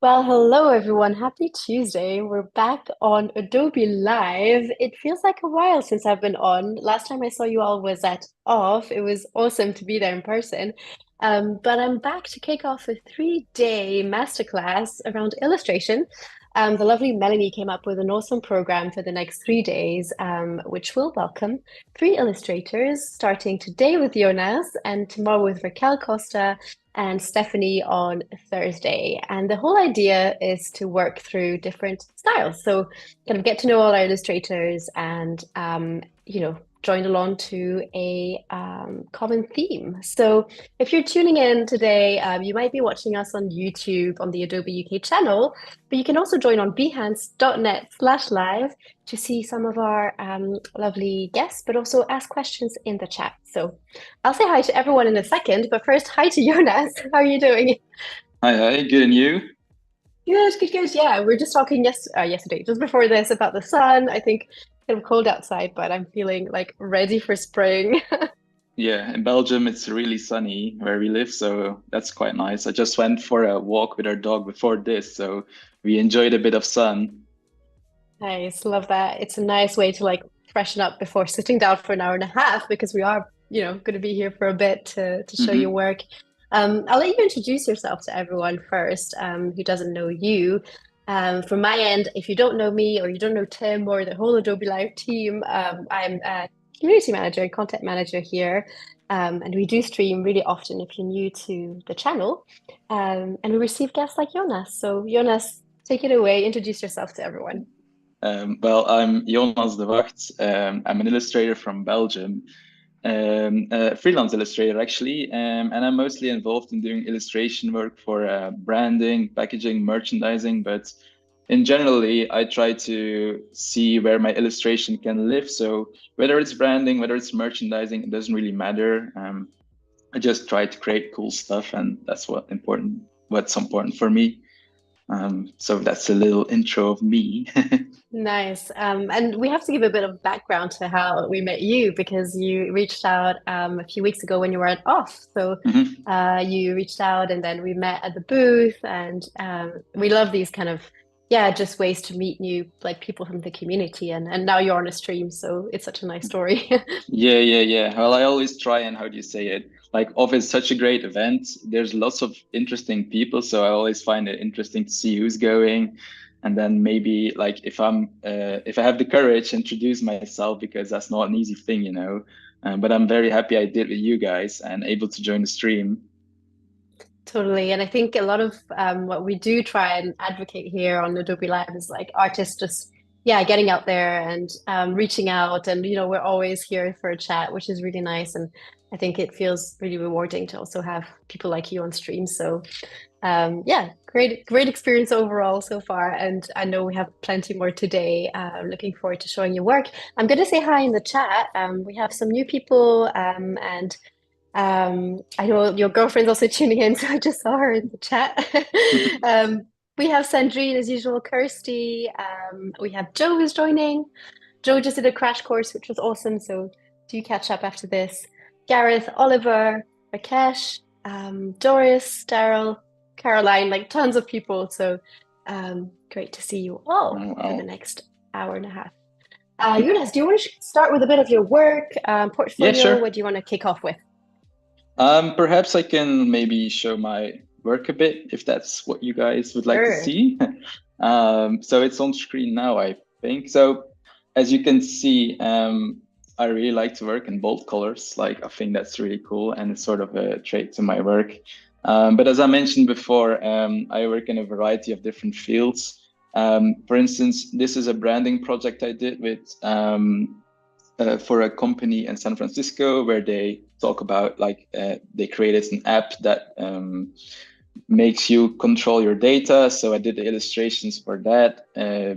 Well, hello everyone. Happy Tuesday. We're back on Adobe Live. It feels like a while since I've been on. Last time I saw you all was at Off. It was awesome to be there in person. But I'm back to kick off a 3-day masterclass around illustration. The lovely Melanie came up with an awesome program for the next 3 days, which will welcome three illustrators, starting today with Jonas and tomorrow with Raquel, Costa, and Stefanie on Thursday. And the whole idea is to work through different styles. So kind of get to know all our illustrators and join along to a common theme. So if you're tuning in today, you might be watching us on YouTube on the Adobe UK channel, but you can also join on behance.net/live to see some of our lovely guests, but also ask questions in the chat. So I'll say hi to everyone in a second, but first, hi to Jonas. How are you doing? Hi, good, and you? Good, good, good. Yeah, we are just talking yesterday, just before this, about the sun. I think it's kind of cold outside, but I'm feeling like ready for spring. Yeah, in Belgium, it's really sunny where we live, so that's quite nice. I just went for a walk with our dog before this, so we enjoyed a bit of sun. Nice, love that. It's a nice way to like freshen up before sitting down for an hour and a half because we are, going to be here for a bit to show your Hmm. work. I'll let you introduce yourself to everyone first, who doesn't know you. From my end, if you don't know me or you don't know Tim or the whole Adobe Live team, I'm a community manager and content manager here. And we do stream really often if you're new to the channel. And we receive guests like Jonas. So Jonas, take it away, introduce yourself to everyone. Well, I'm Jonas Devacht. I'm an illustrator from Belgium, a freelance illustrator actually, and I'm mostly involved in doing illustration work for branding, packaging, merchandising. But in generally, I try to see where my illustration can live. So whether it's branding, whether it's merchandising, it doesn't really matter. I just try to create cool stuff, and that's what's important for me. So that's a little intro of me. Nice. And we have to give a bit of background to how we met you because you reached out a few weeks ago when you were at off. So Mhm. you reached out and then we met at the booth and we love these kind of, yeah, just ways to meet new like people from the community and now you're on a stream. So it's such a nice story. Yeah. Well, I always try and how do you say it? Like, off is such a great event. There's lots of interesting people, so I always find it interesting to see who's going, and then maybe like if I have the courage, introduce myself because that's not an easy thing, you know. But I'm very happy I did with you guys and able to join the stream. Totally. And I think a lot of what we do try and advocate here on Adobe Live is like artists just, yeah, getting out there and reaching out. And, we're always here for a chat, which is really nice. And I think it feels really rewarding to also have people like you on stream. So, yeah, great experience overall so far. And I know we have plenty more today. Looking forward to showing your work. I'm going to say hi in the chat. We have some new people and I know your girlfriend's also tuning in, so I just saw her in the chat. We have Sandrine as usual, Kirsty. We have Joe who's joining. Joe just did a crash course, which was awesome. So do catch up after this. Gareth, Oliver, Rakesh, Doris, Daryl, Caroline, like tons of people. So great to see you all Oh, for the wow. next hour and a half. Younes, do you want to start with a bit of your work, Yeah, portfolio? sure. What do you want to kick off with? Perhaps I can maybe show my work a bit if that's what you guys would like to Sure. see. So it's on screen now, I think. So as you can see, I really like to work in bold colors. Like, I think that's really cool, and it's sort of a trait to my work. But as I mentioned before, I work in a variety of different fields. For instance, this is a branding project I did with for a company in San Francisco where they talk about like they created an app that makes you control your data. So I did the illustrations for that,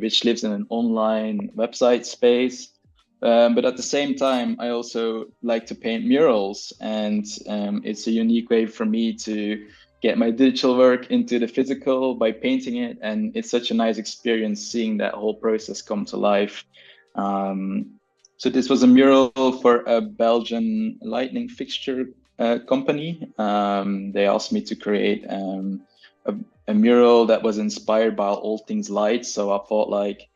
which lives in an online website space. But at the same time, I also like to paint murals, and it's a unique way for me to get my digital work into the physical by painting it. And it's such a nice experience seeing that whole process come to life. Um, so this was a mural for a Belgian lighting fixture company. They asked me to create a mural that was inspired by all things light. So I thought like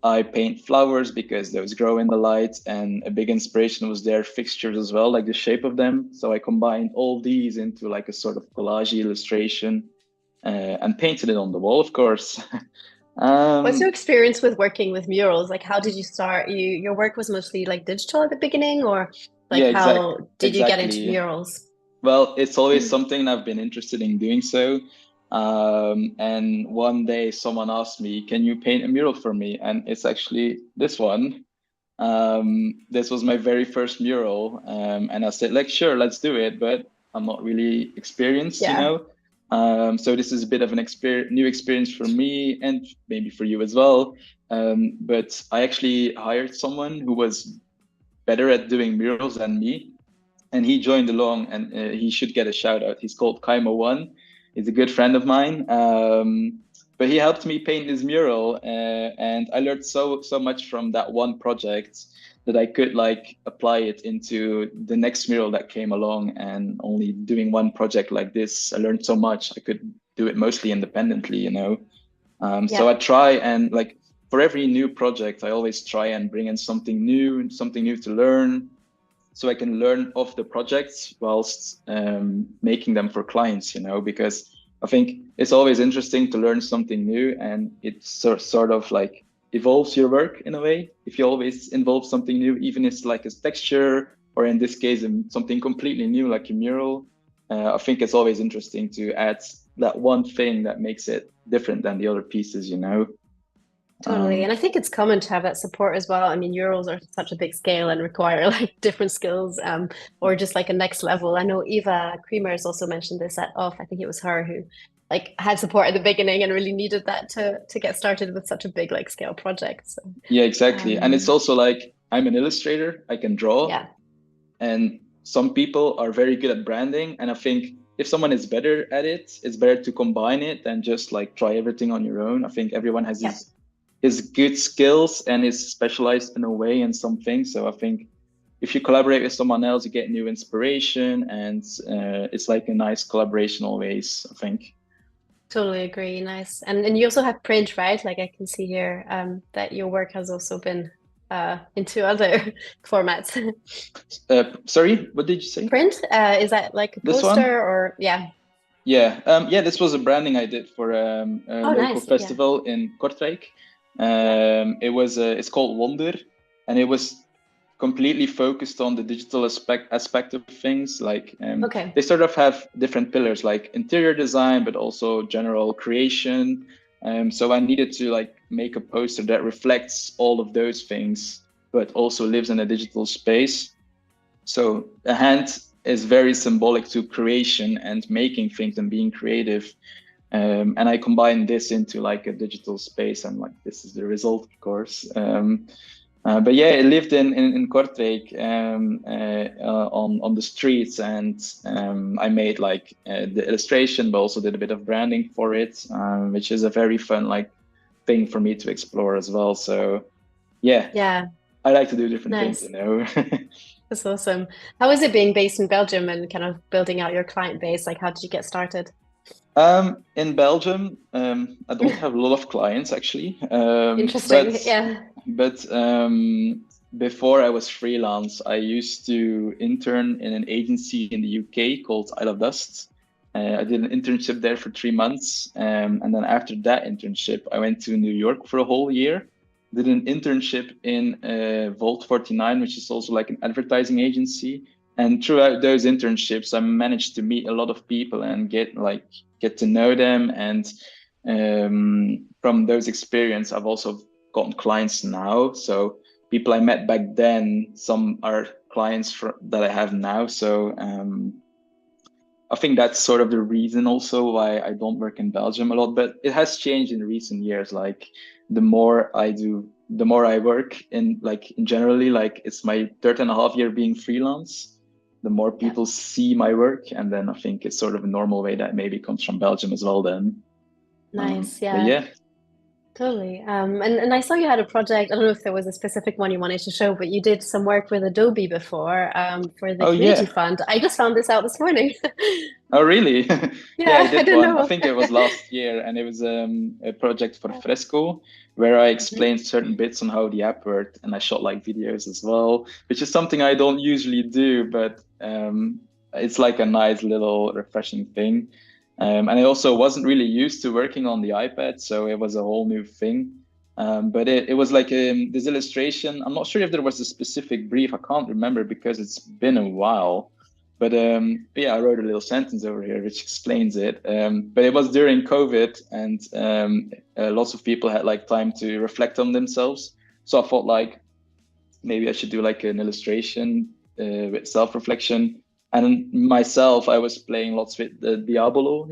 I paint flowers because those grow in the light, and a big inspiration was their fixtures as well, like the shape of them. So I combined all these into like a sort of collage illustration and painted it on the wall, of course. What's your um, experience with working with murals? Like, how did you start? Your work was mostly like digital at the beginning, or like yeah, how did you get into exactly. murals? Well, it's always something I've been interested in doing so. And one day someone asked me, "Can you paint a mural for me?" And it's actually this one. This was my very first mural, and I said, like, sure, let's do it, but I'm not really experienced, you Yeah. know. So this is a bit of an new experience for me and maybe for you as well. But I actually hired someone who was better at doing murals than me, and he joined along, and he should get a shout out. He's called Kaimo One. He's a good friend of mine. But he helped me paint this mural, and I learned so much from that one project that I could like apply it into the next mural that came along. And only doing one project like this, I learned so much. I could do it mostly independently, you know. So Yeah. I try and like for every new project, I always try and bring in something new to learn, so I can learn off the projects whilst making them for clients, you know, because I think it's always interesting to learn something new, and it sort of like evolves your work in a way. If you always involve something new, even if it's like a texture, or in this case, something completely new, like a mural, I think it's always interesting to add that one thing that makes it different than the other pieces, you know. Totally. And Um, I think it's common to have that support as well. I mean, Euros are such a big scale and require like different skills, or just like a next level. I know Eva Creamer also mentioned this at off. I think it was her who like had support at the beginning and really needed that to get started with such a big like scale project. So yeah, exactly. And it's um also like I'm an illustrator, I can draw, yeah. and some people are very good at branding, and I think if someone is better at it, it's better to combine it than just like try everything on your own. I think everyone has Yeah. his good skills and is specialized in a way in something. So I think if you collaborate with someone else, you get new inspiration, and it's like a nice collaboration always, I think. Totally agree. Nice. And you also have print, right? Like I can see here that your work has also been into other formats. Sorry, what did you say? Print, is that like a This poster one? or yeah. Yeah, yeah. This was a branding I did for a Oh, local nice. Yeah. festival in Kortrijk. Yeah. It's called Wonder, and it was completely focused on the digital aspect of things. Like Okay. they sort of have different pillars, like interior design, but also general creation. So I needed to like make a poster that reflects all of those things, but also lives in a digital space. So a hand is very symbolic to creation and making things and being creative. And I combine this into like a digital space, and like this is the result, of course. But yeah, I lived in Kortrijk on the streets, and I made like the illustration, but also did a bit of branding for it, which is a very fun like thing for me to explore as well. So yeah, Yeah. I like to do different things, you Nice. know. That's awesome. How is it being based in Belgium and kind of building out your client base? Like, how did you get started? In Belgium, I don't have a lot of clients actually, Interesting. Yeah. but before I was freelance, I used to intern in an agency in the UK called Isle of Dust. I did an internship there for 3 months, and then after that internship, I went to New York for a whole year. Did an internship in Volt 49, which is also like an advertising agency. And throughout those internships, I managed to meet a lot of people and get to know them. And from those experience, I've also gotten clients now. So people I met back then, some are clients that I have now. So I think that's sort of the reason also why I don't work in Belgium a lot. But it has changed in recent years. Like the more I do, the more I work in generally, like it's my third and a half year being freelance, the more Yeah. people see my work. And then I think it's sort of a normal way that maybe comes from Belgium as well then. Nice. But Yeah. yeah. Totally. And I saw you had a project. I don't know if there was a specific one you wanted to show, but you did some work with Adobe before, for the Oh community yeah. fund. I just found this out this morning. Oh really? Yeah, I Yeah, I did don't one. I know. think it was last year, and it was a project for Fresco where I Mhm. explained certain bits on how the app worked, and I shot like videos as well, which is something I don't usually do, but it's like a nice little refreshing thing. And I also wasn't really used to working on the iPad, so it was a whole new thing. But it was like this illustration. I'm not sure if there was a specific brief. I can't remember because it's been a while. But yeah, I wrote a little sentence over here which explains it. But it was during COVID, and lots of people had like time to reflect on themselves. So I thought like maybe I should do like an illustration with self-reflection. And myself, I was playing lots with the Diabolo,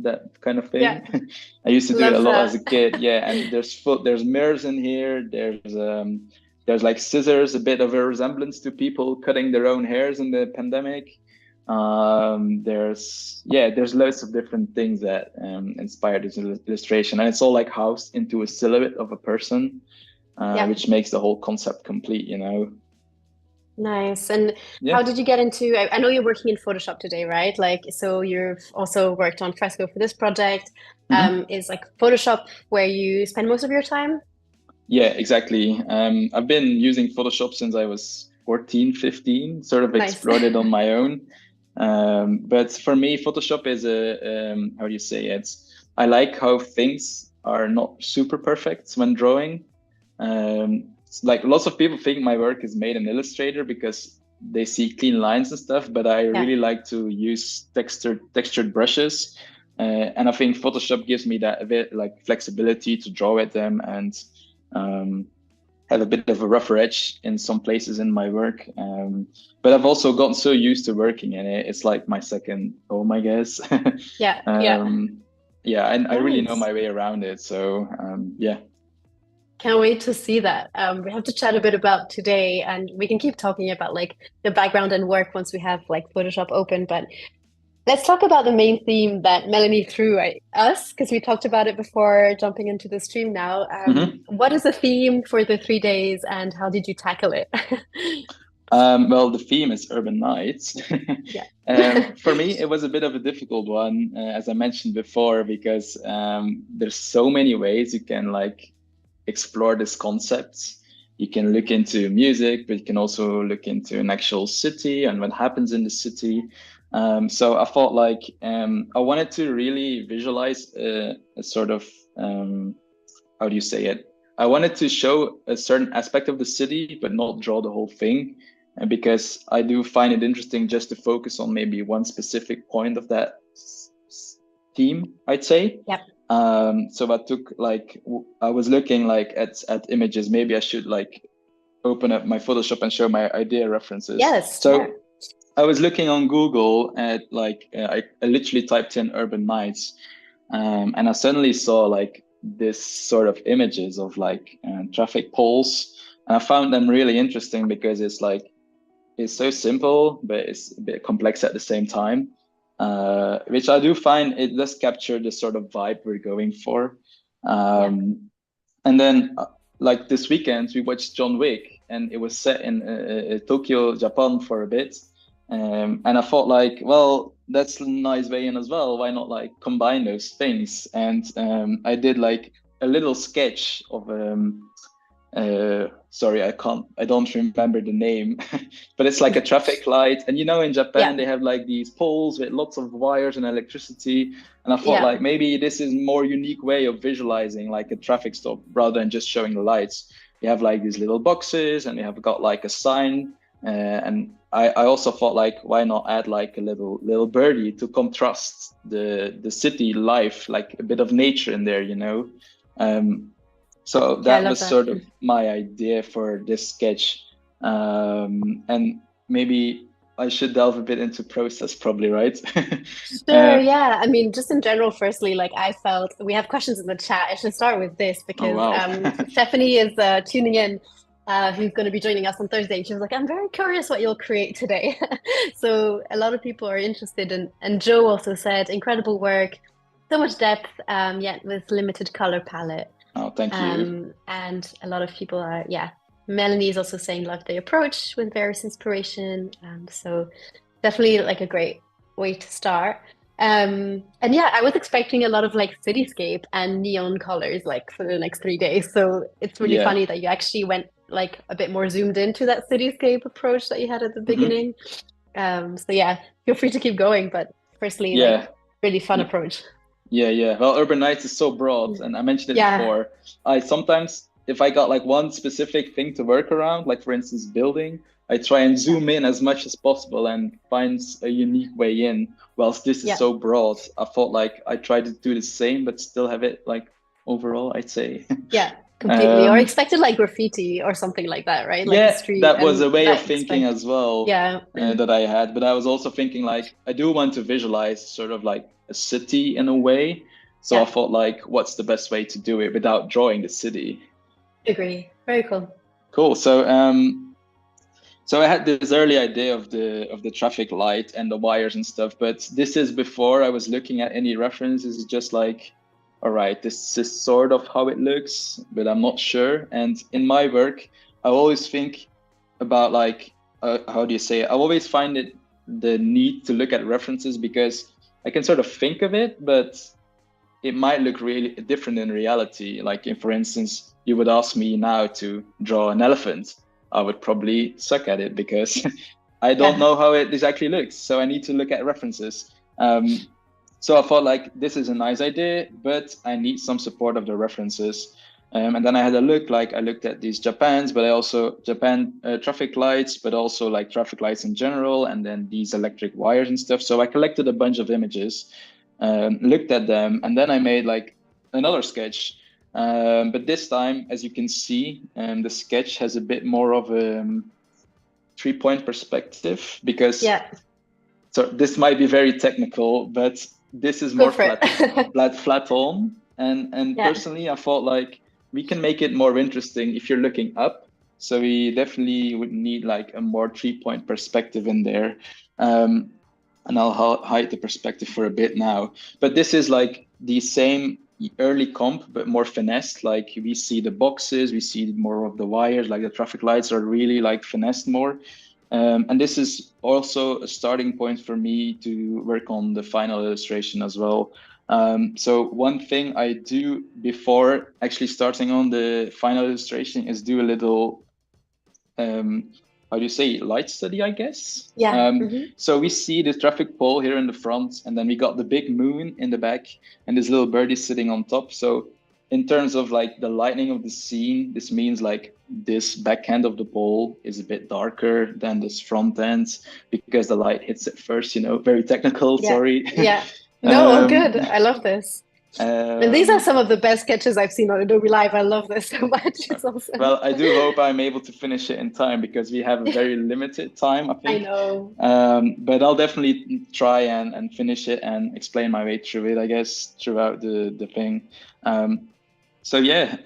that kind of Yeah, thing. I used to do it a love lot as that. a kid. Yeah, and there's mirrors in here. There's like scissors, a bit of a resemblance to people cutting their own hairs in the pandemic. There's loads of different things that inspired this illustration, and it's all like housed into a silhouette of a person, Yeah, which makes the whole concept complete. nice. And Yeah. how did you get into, I know you're working in Photoshop today, right? Like, so you've also worked on Fresco for this project. Hmm. Is like Photoshop where you spend most of your time? Yeah, exactly. I've been using Photoshop since I was 14, 15, sort of Nice. explored it on my own. But for me, Photoshop is how do you say it? I like how things are not super perfect when drawing. It's like lots of people think my work is made in Illustrator because they see clean lines and stuff, but I Yeah, really like to use textured brushes. And I think Photoshop gives me that a bit like flexibility to draw with them and um, have a bit of a rougher edge in some places in my work. But I've also gotten so used to working in it. It's like my second home, I guess. yeah, yeah. um, yeah, and I really know Nice. my way around it. So yeah. Can't wait to see that. We have to chat a bit about today, and we can keep talking about like the background and work once we have like Photoshop open. But let's talk about the main theme that Melanie threw at us, because we talked about it before jumping into the stream now. Mhm. What is the theme for the 3 days, and how did you tackle it? Well, the theme is urban nights. Yeah. For me, it was a bit of a difficult one, as I mentioned before, because there's so many ways you can like explore this concept. You can look into music, but you can also look into an actual city and what happens in the city. So I thought like I wanted to really visualize a sort of how do you say it? I wanted to show a certain aspect of the city, but not draw the whole thing. And because I do find it interesting just to focus on maybe one specific point of that theme, I'd say. Yep. So I took like I was looking like at images. Maybe I should like open up my Photoshop and show my idea references. Yes. Yeah. So I was looking on Google at like I literally typed in urban nights, and I suddenly saw like this sort of images of like traffic poles, and I found them really interesting because it's so simple, but it's a bit complex at the same time. Which I do find it does capture the sort of vibe we're going for. Yeah. Um, and then, like this weekend, we watched John Wick, and it was set in Tokyo, Japan for a bit. And I thought, like, well, that's a nice way in as well. Why not like combine those things? And I did like a little sketch of sorry, I don't remember the name, but it's like a traffic light. And in Japan Yeah. they have like these poles with lots of wires and electricity. And I thought Yeah. like maybe this is more unique way of visualizing like a traffic stop rather than just showing the lights. You have like these little boxes and you have got like a sign. And I also thought like why not add like a little birdie to contrast the city life, like a bit of nature in there. So Yeah. I that love was that. sort of my idea for this sketch. And maybe I should delve a bit into process, probably, right? Sure, uh, yeah. I mean, just in general, firstly, like I felt we have questions in the chat. I should start with this oh, because wow. Stephanie is tuning in, who's going to be joining us on Thursday. She was like, I'm very curious what you'll create today. So a lot of people are interested in, and Joe also said, incredible work, so much depth, yet with limited color palette. Oh, thank you. And a lot of people are, yeah. Melanie is also saying love the approach with various inspiration. So definitely like a great way to start. And yeah, I was expecting a lot of like cityscape and neon colors like for the next 3 days. So it's really Yeah. funny that you actually went like a bit more zoomed into that cityscape approach that you had at the Hmm. beginning. So yeah, feel free to keep going, but firstly, like Yeah. really fun approach. Yeah, yeah. Well, urban nights is so broad, and I mentioned it Yeah, before. I sometimes, if I got like one specific thing to work around, like for instance, building, I try and yeah, zoom in as much as possible and find a unique way in. Whilst this is yeah, so broad, I thought like I tried to do the same, but still have it like overall, I'd say. yeah, completely. Or Um, expected like graffiti or something like that, right? Like a yeah, street that was and a way of that thinking expect, as well yeah, that I had. But I was also thinking like I do want to visualize sort of like a city in a way. So I yeah, thought like, what's the best way to do it without drawing the city? agree. Very cool. Cool. So I had this early idea of the traffic light and the wires and stuff, but this is before I was looking at any references. It's just like, all right, this is sort of how it looks, but I'm not sure. And in my work, I always think about like, how do you say it? I always find it the need to look at references because I can sort of think of it, but it might look really different in reality. Like, if, for instance, you would ask me now to draw an elephant, I would probably suck at it because I don't Yeah, know how it exactly looks. So I need to look at references. So I thought like this is a nice idea, but I need some support of the references. And then I had a look, like I looked at these Japans, but I also Japan traffic lights, but also like traffic lights in general, and then these electric wires and stuff. So I collected a bunch of images, looked at them, and then I made like another sketch. But this time, as you can see, the sketch has a bit more of a 3-point perspective because yeah, so this might be very technical, but this is go more for it. flat on. And Yeah, personally, I thought like we can make it more interesting if you're looking up. So we definitely would need like a more 3-point perspective in there. Um, and I'll hide the perspective for a bit now. But this is like the same early comp, but more finessed. Like we see the boxes, we see more of the wires, like the traffic lights are really like finessed more. And this is also a starting point for me to work on the final illustration as well. So one thing I do before actually starting on the final illustration is do a little, um, how do you say, light study, I guess. yeah, hmm, So we see the traffic pole here in the front, and then we got the big moon in the back, and this little birdie sitting on top. So in terms of like the lighting of the scene, this means like this back end of the pole is a bit darker than this front end because the light hits it first, very technical, yeah, sorry. yeah. No, all um, good. I love this. And these are um, some of the best sketches I've seen on Adobe Live. I love this so much. It's awesome. well, I do hope I'm able to finish it in time because we have a very limited time, I I think. know. But I'll definitely try and finish it and explain my way through it, I guess, throughout the thing. So yeah,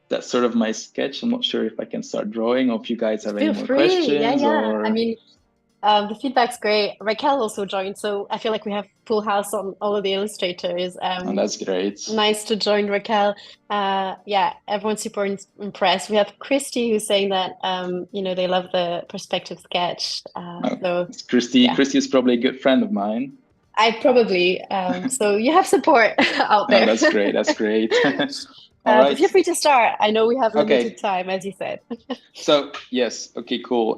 that's sort of my sketch. I'm not sure if I can start drawing or if you guys have any Feel more free. Yeah, questions yeah. I or. mean, the feedback's great. Raquel also joined, so I feel like we have full house on all of the illustrators. Oh, that's great. Nice to join Raquel. Yeah, everyone's super impressed. We have Christy who's saying that they love the perspective sketch. Oh, So it's Christy. yeah, Christy is probably a good friend of mine. I probably so you have support out Oh, there. that's great. That's great. All But right. feel free to start. I know we have limited Okay. time, as you said. So yes. Okay. Cool.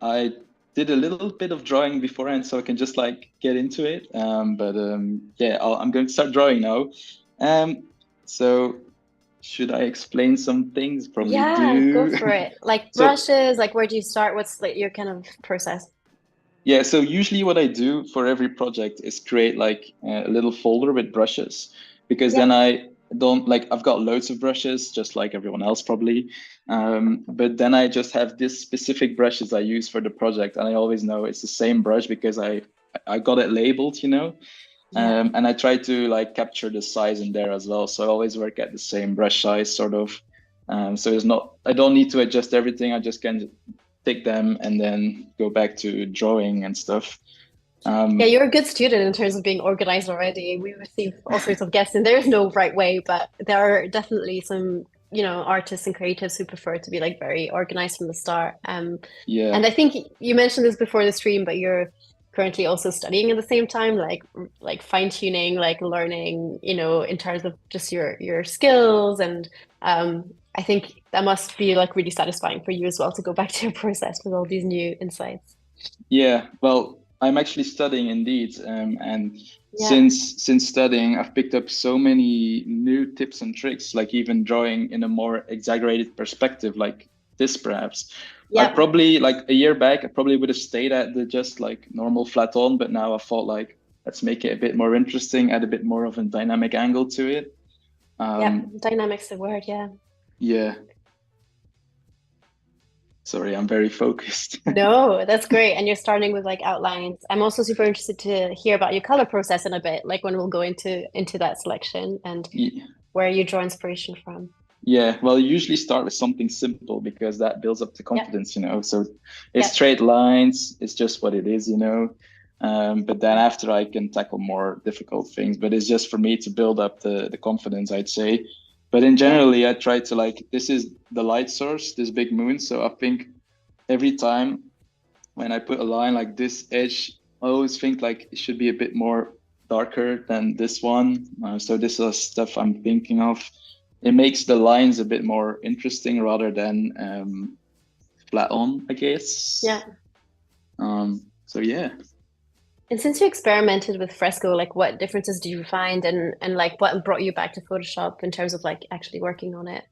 I did a little bit of drawing beforehand, so I can just like get into it. But yeah, I'm going to start drawing now. Um, so should I explain some things? Probably Yeah, go do. for it. Like So brushes, like where do you start? What's like your kind of process? yeah, so usually what I do for every project is create like a little folder with brushes because Yeah, then I don't like I've got loads of brushes just like everyone else probably. But then I just have this specific brushes I use for the project and I always know it's the same brush because I got it labeled. yeah. And I try to like capture the size in there as well. So I always work at the same brush size sort of. So it's not I don't need to adjust everything. I just can pick them and then go back to drawing and stuff. Yeah, you're a good student in terms of being organized already. We receive all sorts of guests, and there is no right way, but there are definitely some, artists and creatives who prefer to be like very organized from the start. Yeah. And I think you mentioned this before the stream, but you're currently also studying at the same time, like fine tuning, like learning, in terms of just your skills. And I think that must be like really satisfying for you as well to go back to your process with all these new insights. Yeah, well, I'm actually studying indeed, and Yeah. since studying, I've picked up so many new tips and tricks, like even drawing in a more exaggerated perspective, like this perhaps. I Yeah. probably like a year back, I probably would have stayed at the just like normal flat on, but now I thought like let's make it a bit more interesting, add a bit more of a dynamic angle to it. Yeah. Um, Dynamics the word, yeah. yeah, sorry, I'm very focused. No, that's great. And you're starting with like outlines. I'm also super interested to hear about your color process in a bit, like when we'll go into that selection and Yeah. where you draw inspiration from. Yeah, well, you usually start with something simple because that builds up the Yeah, confidence, you know. So it's yeah, straight lines, it's just what it is, you know. But then yeah, after I can tackle more difficult things, but it's just for me to build up the confidence, I'd say. But in yeah, generally, I try to like this is the light source, this big moon. So I think every time when I put a line like this edge, I always think like it should be a bit more darker than this one. So this is stuff I'm thinking of. It makes the lines a bit more interesting rather than flat on, I guess. yeah. So yeah. And since you experimented with fresco, like what differences do you find and like what brought you back to Photoshop in terms of like actually working on it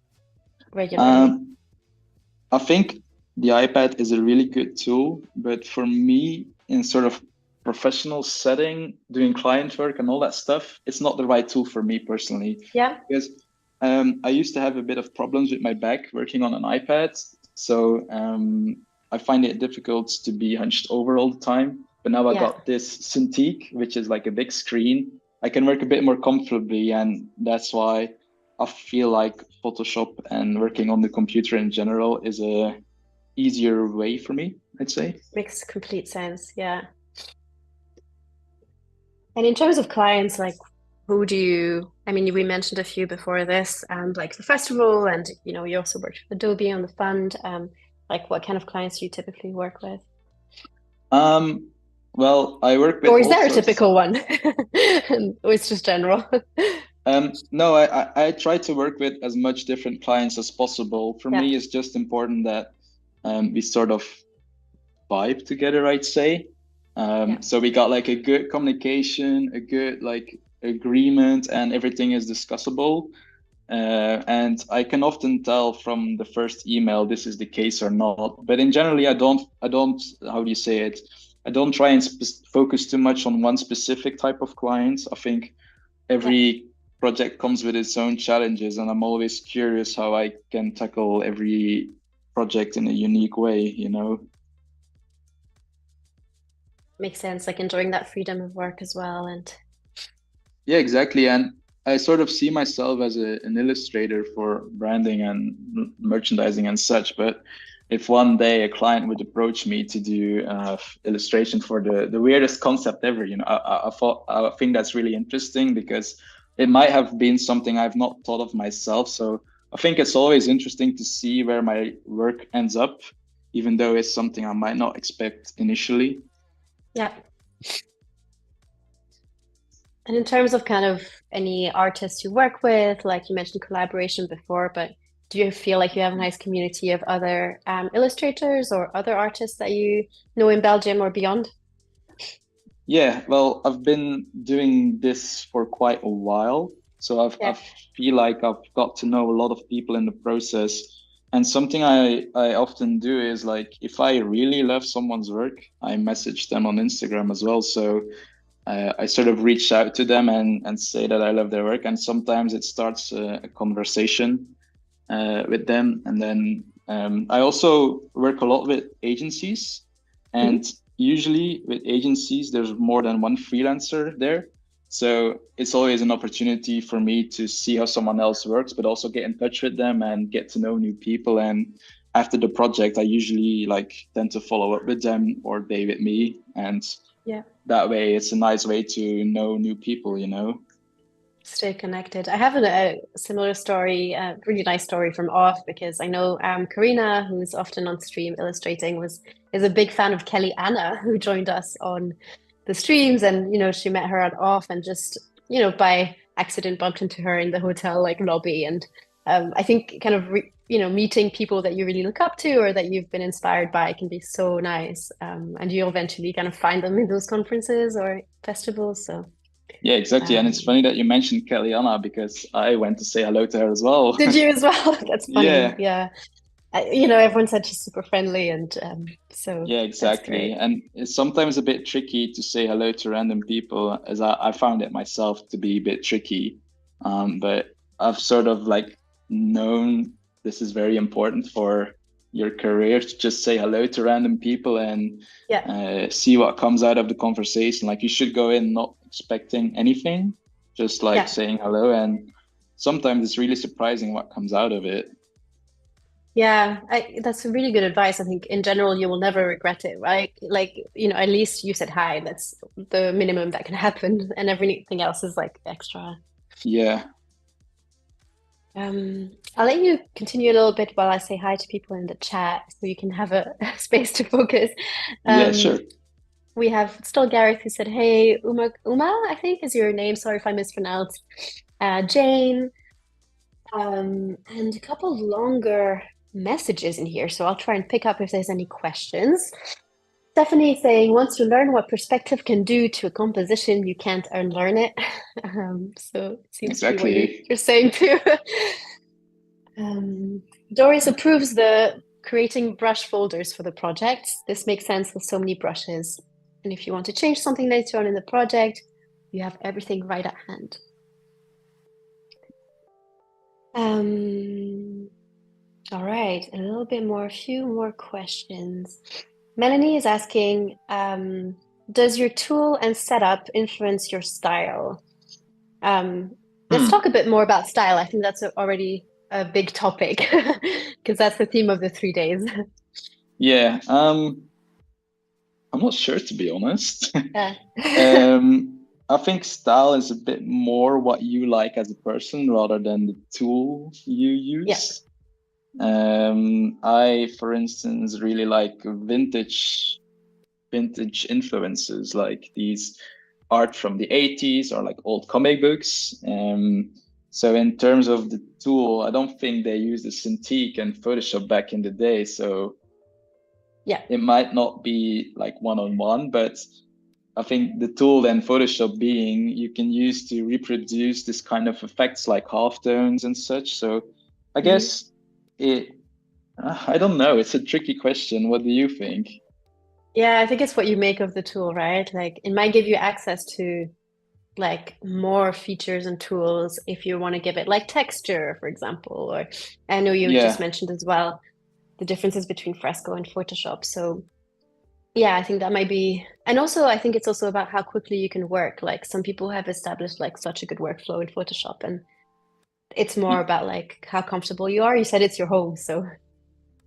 regularly? Um, I think the iPad is a really good tool, but for me, in sort of professional setting, doing client work and all that stuff, it's not the right tool for me personally. Yeah, Because I used to have a bit of problems with my back working on an iPad. So I find it difficult to be hunched over all the time. But now I yeah. got this Cintiq, which is like a big screen. I can work a bit more comfortably, and that's why I feel like Photoshop and working on the computer in general is a easier way for me, I'd say. Makes complete sense. Yeah. And in terms of clients, like who do you, I mean, we mentioned a few before this, like the festival, and you also worked with Adobe on the fund. Like what kind of clients do you typically work with? Um, well, I work with Or is all there a sorts. typical one? Or it's just general. No, I try to work with as much different clients as possible. For Yeah, me, it's just important that we sort of vibe together, I'd say. yeah, So we got like a good communication, a good like agreement, and everything is discussable. And I can often tell from the first email this is the case or not. But in generally, I don't. How do you say it? I don't try and focus too much on one specific type of clients. I think yeah. every project comes with its own challenges, and I'm always curious how I can tackle every project in a unique way, you know. Makes sense. Like enjoying that freedom of work as well. And Yeah, exactly. And I sort of see myself as an illustrator for branding and merchandising and such. But if one day a client would approach me to do illustration for the weirdest concept ever, you know, I think that's really interesting because it might have been something I've not thought of myself. So I think it's always interesting to see where my work ends up, even though it's something I might not expect initially. yeah. And in terms of kind of any artists you work with, like you mentioned collaboration before, but do you feel like you have a nice community of other illustrators or other artists that you know in Belgium or beyond? Yeah, well, I've been doing this for quite a while, so I Yeah, feel like I've got to know a lot of people in the process. And something I often do is like if I really love someone's work, I message them on Instagram as well. So I sort of reach out to them and say that I love their work, and sometimes it starts a conversation with them. And then I also work a lot with agencies, and hmm, usually with agencies, there's more than one freelancer there. So it's always an opportunity for me to see how someone else works, but also get in touch with them and get to know new people. And after the project, I usually like tend to follow up with them or they with me. And yeah. that way it's a nice way to know new people, you know. Stay connected. I have a similar story, a really nice story from off because I know Karina, who's often on stream illustrating, is a big fan of Kelly Anna, who joined us on the streams, and she met her at off and just by accident bumped into her in the hotel like lobby, and I think kind of meeting people that you really look up to or that you've been inspired by can be so nice, and you eventually kind of find them in those conferences or festivals. So. Yeah, exactly. And it's Um, funny that you mentioned Kellyanna because I went to say hello to her as well. Did you as well? That's funny. Yeah, Yeah. Everyone said she's super friendly, and so yeah, that's exactly. great. And it's sometimes a bit tricky to say hello to random people, as I found it myself to be a bit tricky. But I've sort of like known this is very important for your career to just say hello to random people and Yeah. see what comes out of the conversation. Like you should go in not expecting anything, just like Yeah. saying hello. And sometimes it's really surprising what comes out of it. Yeah. That's really good advice. I think in general, you will never regret it, right? Like, at least you said hi. That's the minimum that can happen, and everything else is like extra. Yeah, I'll let you continue a little bit while I say hi to people in the chat so you can have a space to focus. yeah, Um, sure. we have still Gareth who said, "Hey, Uma, I think is your name. Sorry if I mispronounced. Jane, and a couple of longer messages in here. So I'll try and pick up if there's any questions. Stephanie saying, wants to learn what perspective can do to a composition. You can't unlearn it. So it seems to be what Exactly. you're saying too. Doris approves the creating brush folders for the projects. This makes sense with so many brushes. And if you want to change something later on in the project, you have everything right at hand. All right, a few more questions. Melanie is asking, does your tool and setup influence your style? Let's talk a bit more about style. I think that's already a big topic because that's the theme of the 3 days. Yeah, I'm not sure to be honest. Yeah. I think style is a bit more what you like as a person rather than the tool you Yeah. use. I, for instance, really like vintage influences, like these art from the 80s or like old comic books. So in terms of the tool, I don't think they used the Cintiq and Photoshop back in the day. So Yeah. it might not be like one-on-one, but I think the tool and Photoshop being you can use to reproduce this kind of effects like halftones and such. So I Mhm. guess it, I don't know. It's a tricky question. What do you think? Yeah, I think it's what you make of the tool, right? Like it might give you access to like more features and tools if you want to give it like texture, for example, or I know you just Yeah, mentioned as well the differences between Fresco and Photoshop. So yeah, I think that might be, and also I think it's also about how quickly you can work. Like some people have established like such a good workflow in Photoshop, and it's more y- about like how comfortable you are. You said it's your home, so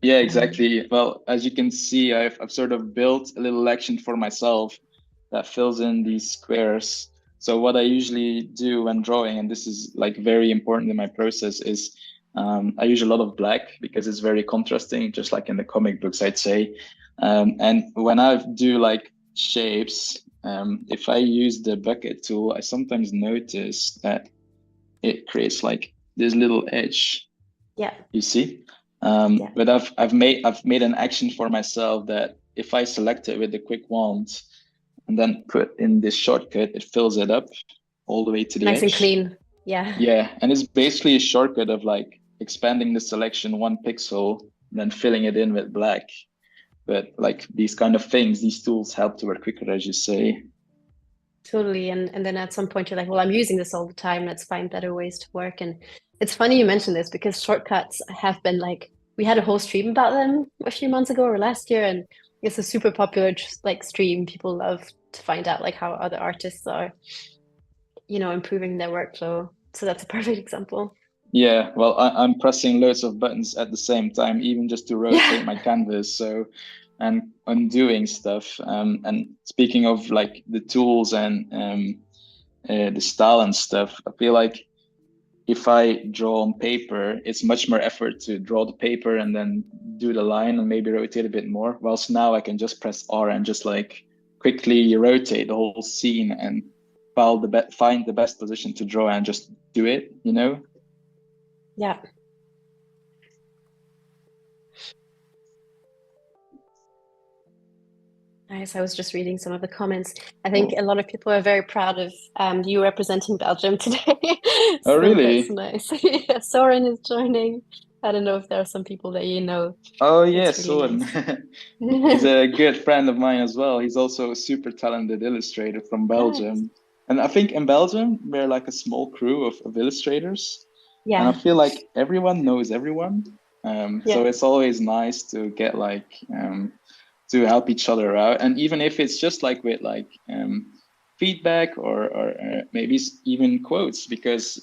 yeah, um, exactly. Well, as you can see, I've sort of built a little action for myself that fills in these squares. So what I usually do when drawing, and this is like very important in my process, is I use a lot of black because it's very contrasting, just like in the comic books, I'd say. And when I do like shapes, if I use the bucket tool, I sometimes notice that it creates like this little edge, yeah, you see. yeah, But I've made an action for myself that if I select it with a quick wand and then put in this shortcut, it fills it up all the way to the nice and edge. clean. Yeah. Yeah, and it's basically a shortcut of like expanding the selection 1 pixel and then filling it in with black. But like these kind of things, these tools help to work quicker, as you say. Totally. And then at some point you're like, well, I'm using this all the time. Let's find better ways to work. And it's funny you mentioned this because shortcuts have been like we had a whole stream about them a few months ago or last year, and it's a super popular like stream. People love to find out like how other artists are, improving their workflow. So that's a perfect example. Yeah, well, I'm pressing loads of buttons at the same time, even just to Yeah. rotate my canvas. So and undoing stuff. And speaking of like the tools and the style and stuff, I feel like if I draw on paper, it's much more effort to draw the paper and then do the line and maybe rotate a bit more. Whilst now I can just press R and just like quickly rotate the whole scene and find the best position to draw and just do it, you know? Yeah. Nice. I was just reading some of the comments. I think Oh, a lot of people are very proud of you representing Belgium today. oh So that's really? nice. Yeah, Soren is joining. I don't know if there are some people that you know. Oh yeah, It's really Soren. nice. He's a good friend of mine as well. He's also a super talented illustrator from Nice. Belgium. And I think in Belgium, we're like a small crew of illustrators. And I Yeah. feel like everyone knows everyone. Yeah. So it's always nice to get like to help each other out. And even if it's just like with like feedback or maybe even quotes, because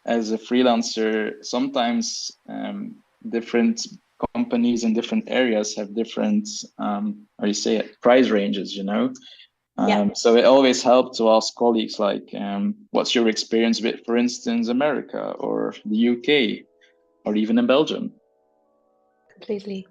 as a freelancer, sometimes different companies in different areas have different, how do you say it, price ranges, you know? Yeah. So it always helped to ask colleagues like, what's your experience with, for instance, America or the UK or even in Belgium? Completely.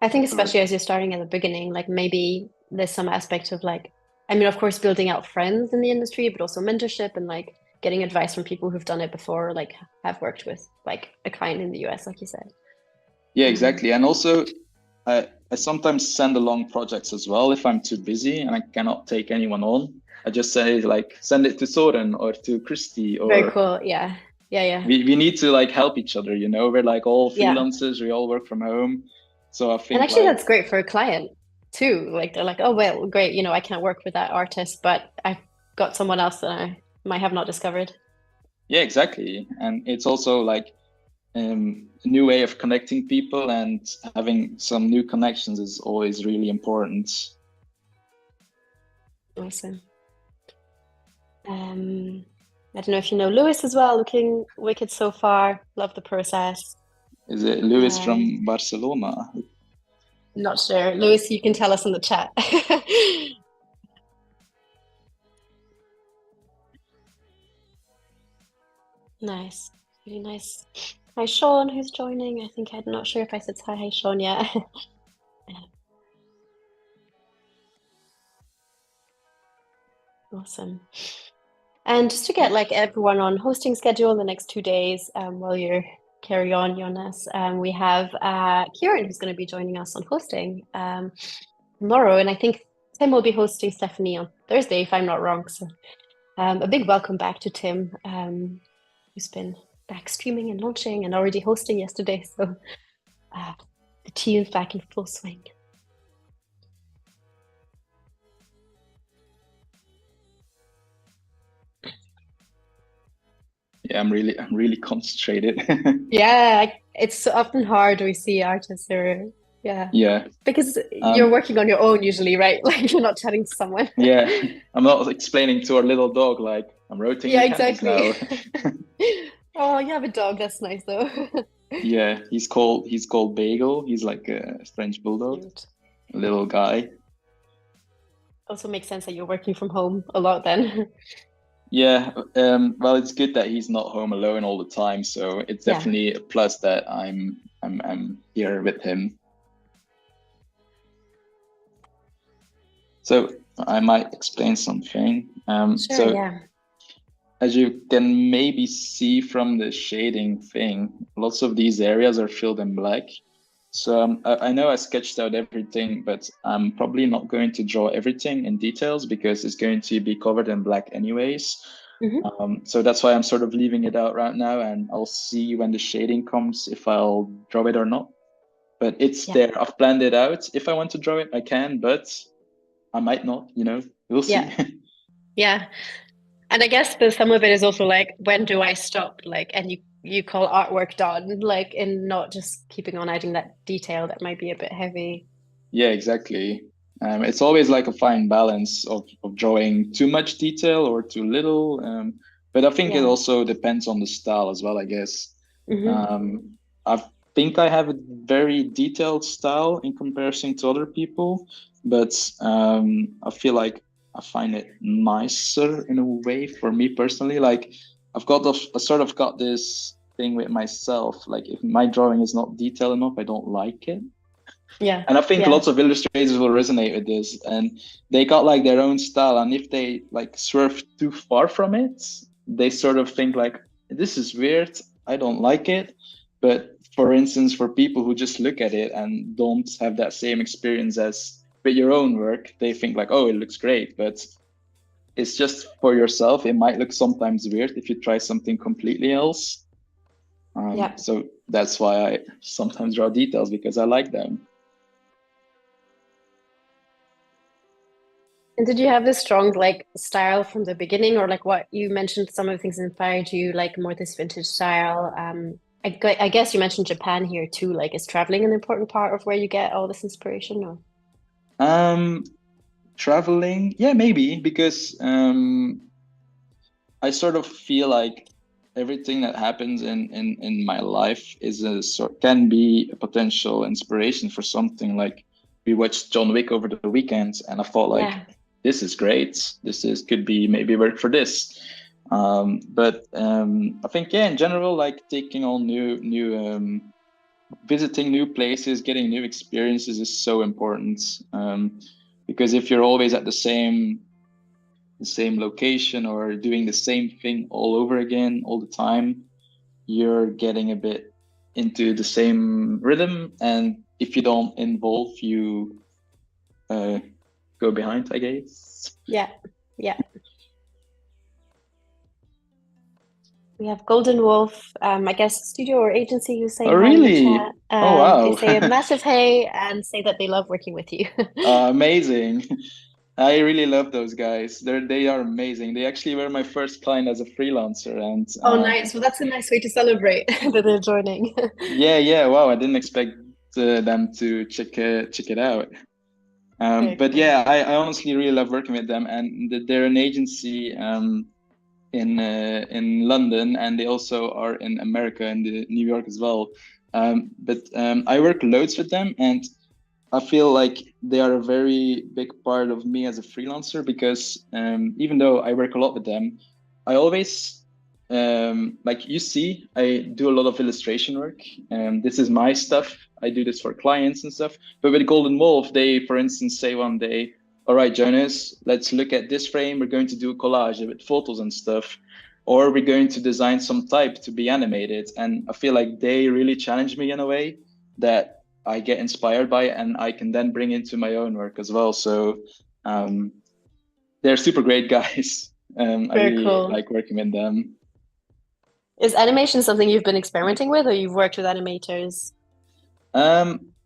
I think So, especially as you're starting at the beginning, like maybe there's some aspect of like, I mean, of course, building out friends in the industry, but also mentorship and like getting advice from people who've done it before, like have worked with like a client in the US, like you said. yeah, Um, exactly. And also, I sometimes send along projects as well if I'm too busy and I cannot take anyone on. I just say like send it to Soren or to Christy Very or cool. Yeah. Yeah. Yeah. we need to like help each other, you know. We're like all Yeah. freelancers, we all work from home. So I And think actually, like that's great for a client too. Like they're like, oh, well, great. You know, I can't work with that artist, but I've got someone else that I might have not discovered. yeah, exactly. And it's also like a new way of connecting people, and having some new connections is always really important. Awesome. I don't know if you know Lewis as well, looking wicked so far. Love the process. Is it Lewis Um, from Barcelona? Not sure. Lewis, you can tell us in the chat. Nice. Really nice. Hi, Sean, who's joining. I think I'm not sure if I said hi, Sean, yet. Awesome. And just to get like everyone on hosting schedule the next 2 days, while you're carry on, Jonas, we have Kieran who's going to be joining us on hosting tomorrow, and I think Tim will be hosting Stefanie on Thursday, if I'm not wrong. So a big welcome back to Tim, who's been back streaming and launching and already hosting yesterday. So the team's back in full swing. Yeah, I'm really concentrated. Yeah, it's often hard we see artists who are, yeah, Yeah. because you're Um, working on your own usually, right? Like you're not chatting to someone. yeah. I'm not explaining to our little dog like I'm rotating Yeah, the canvas exactly. now. Oh, you have a dog. That's nice though. Yeah, he's called Bagel. He's like a French bulldog, Cute. a little guy. Also makes sense that you're working from home a lot then. Yeah, well, it's good that he's not home alone all the time, so it's Yeah. definitely a plus that I'm here with him. So I might explain something. Sure, So yeah. as you can maybe see from the shading thing, lots of these areas are filled in black. So I know I sketched out everything, but I'm probably not going to draw everything in details because it's going to be covered in black anyways. Hmm. So that's why I'm sort of leaving it out right now, and I'll see when the shading comes if I'll draw it or not. But it's Yeah. there. I've planned it out. If I want to draw it, I can, but I might not, you know, we'll see. Yeah. Yeah. And I guess the some of it is also like, when do I stop? Like, and you call artwork done, like, and not just keeping on adding that detail that might be a bit heavy. Yeah, exactly. It's always like a fine balance of drawing too much detail or too little. But I think it Yeah. also depends on the style as well, I guess. Hmm. Um, I've think I have a very detailed style in comparison to other people, but I feel like I find it nicer in a way for me personally. Like I sort of got this thing with myself. Like if my drawing is not detailed enough, I don't like it. Yeah. And I think Yeah. lots of illustrators will resonate with this. And they got like their own style. And if they like swerve too far from it, they sort of think like, this is weird. I don't like it. But for instance, for people who just look at it and don't have that same experience as with your own work, they think like, oh, it looks great. But it's just for yourself. It might look sometimes weird if you try something completely else. Yeah. So that's why I sometimes draw details, because I like them. And did you have this strong like style from the beginning, or like what you mentioned, some of the things inspired you, like more this vintage style? I guess you mentioned Japan here too. Like, is traveling an important part of where you get all this inspiration? Or Um, Traveling, yeah, maybe, because I sort of feel like everything that happens in my life is a sort can be a potential inspiration for something. Like we watched John Wick over the weekend, and I thought like, yeah, this is great. This is could be maybe work for this. But I think yeah, in general, like taking on visiting new places, getting new experiences is so important. Because if you're always at the same location or doing the same thing all over again all the time, you're getting a bit into the same rhythm. And if you don't involve, you go behind, I guess. yeah, yeah. We have Golden Wolf, I guess studio or agency who's Oh, saying hi in the really? chat. Oh, They wow. say a massive hey and say that they love working with you. Amazing. I really love those guys. They are amazing. They actually were my first client as a freelancer, and Oh, nice. Well, that's a nice way to celebrate that they're joining. yeah, yeah. Wow, I didn't expect them to check it out. Very But cool. yeah, I honestly really love working with them, and they're an agency in London, and they also are in America and New York as well. But I work loads with them, and I feel like they are a very big part of me as a freelancer, because even though I work a lot with them, I always like you see, I do a lot of illustration work. This is my stuff. I do this for clients and stuff. But with Golden Wolf, they, for instance, say one day, "All right, Jonas, let's look at this frame. We're going to do a collage with photos and stuff, or we're going to design some type to be animated." And I feel like they really challenge me in a way that I get inspired by, and I can then bring into my own work as well. So um, they're super great guys. I Very really cool. like working with them. Is animation something you've been experimenting with, or you've worked with animators?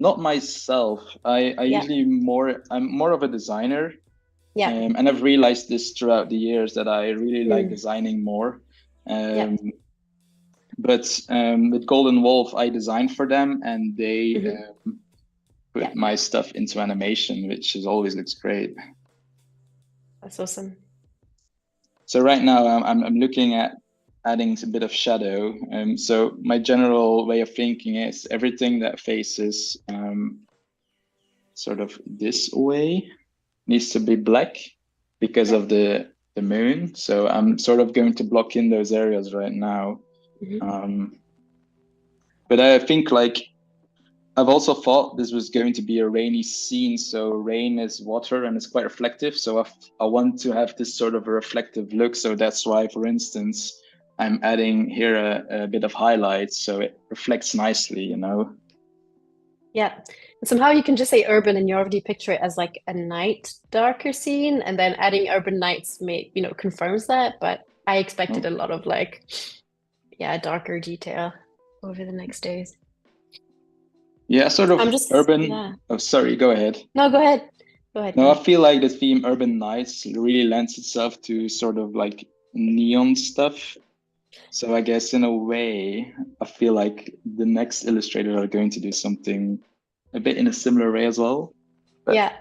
Not myself. I Yeah, usually I'm more of a designer, yeah, and I've realized this throughout the years that I really like mm, designing more. yeah, Um, but with Golden Wolf, I designed for them, and they hmm, yeah. put my stuff into animation, which is always looks great. That's awesome. So right now I'm looking at adding a bit of shadow. So my general way of thinking is everything that faces sort of this way needs to be black because Yeah. of the moon. So I'm sort of going to block in those areas right now. Hmm. Um, but I think like I've also thought this was going to be a rainy scene. So rain is water and it's quite reflective. So I want to have this sort of a reflective look. So that's why, for instance, I'm adding here a bit of highlights so it reflects nicely, you know? Yeah. And somehow you can just say urban and you already picture it as like a night darker scene, and then adding urban nights confirms that. But I expected a Oh, lot of like, yeah, darker detail over the next days. yeah, sort I'm of just, urban. yeah. Oh, sorry, go ahead. No, go ahead. Go ahead, go No, I ahead. feel like the theme urban nights really lends itself to sort of like neon stuff. So I guess in a way, I feel like the next illustrators are going to do something a bit in a similar way as well. But Yeah.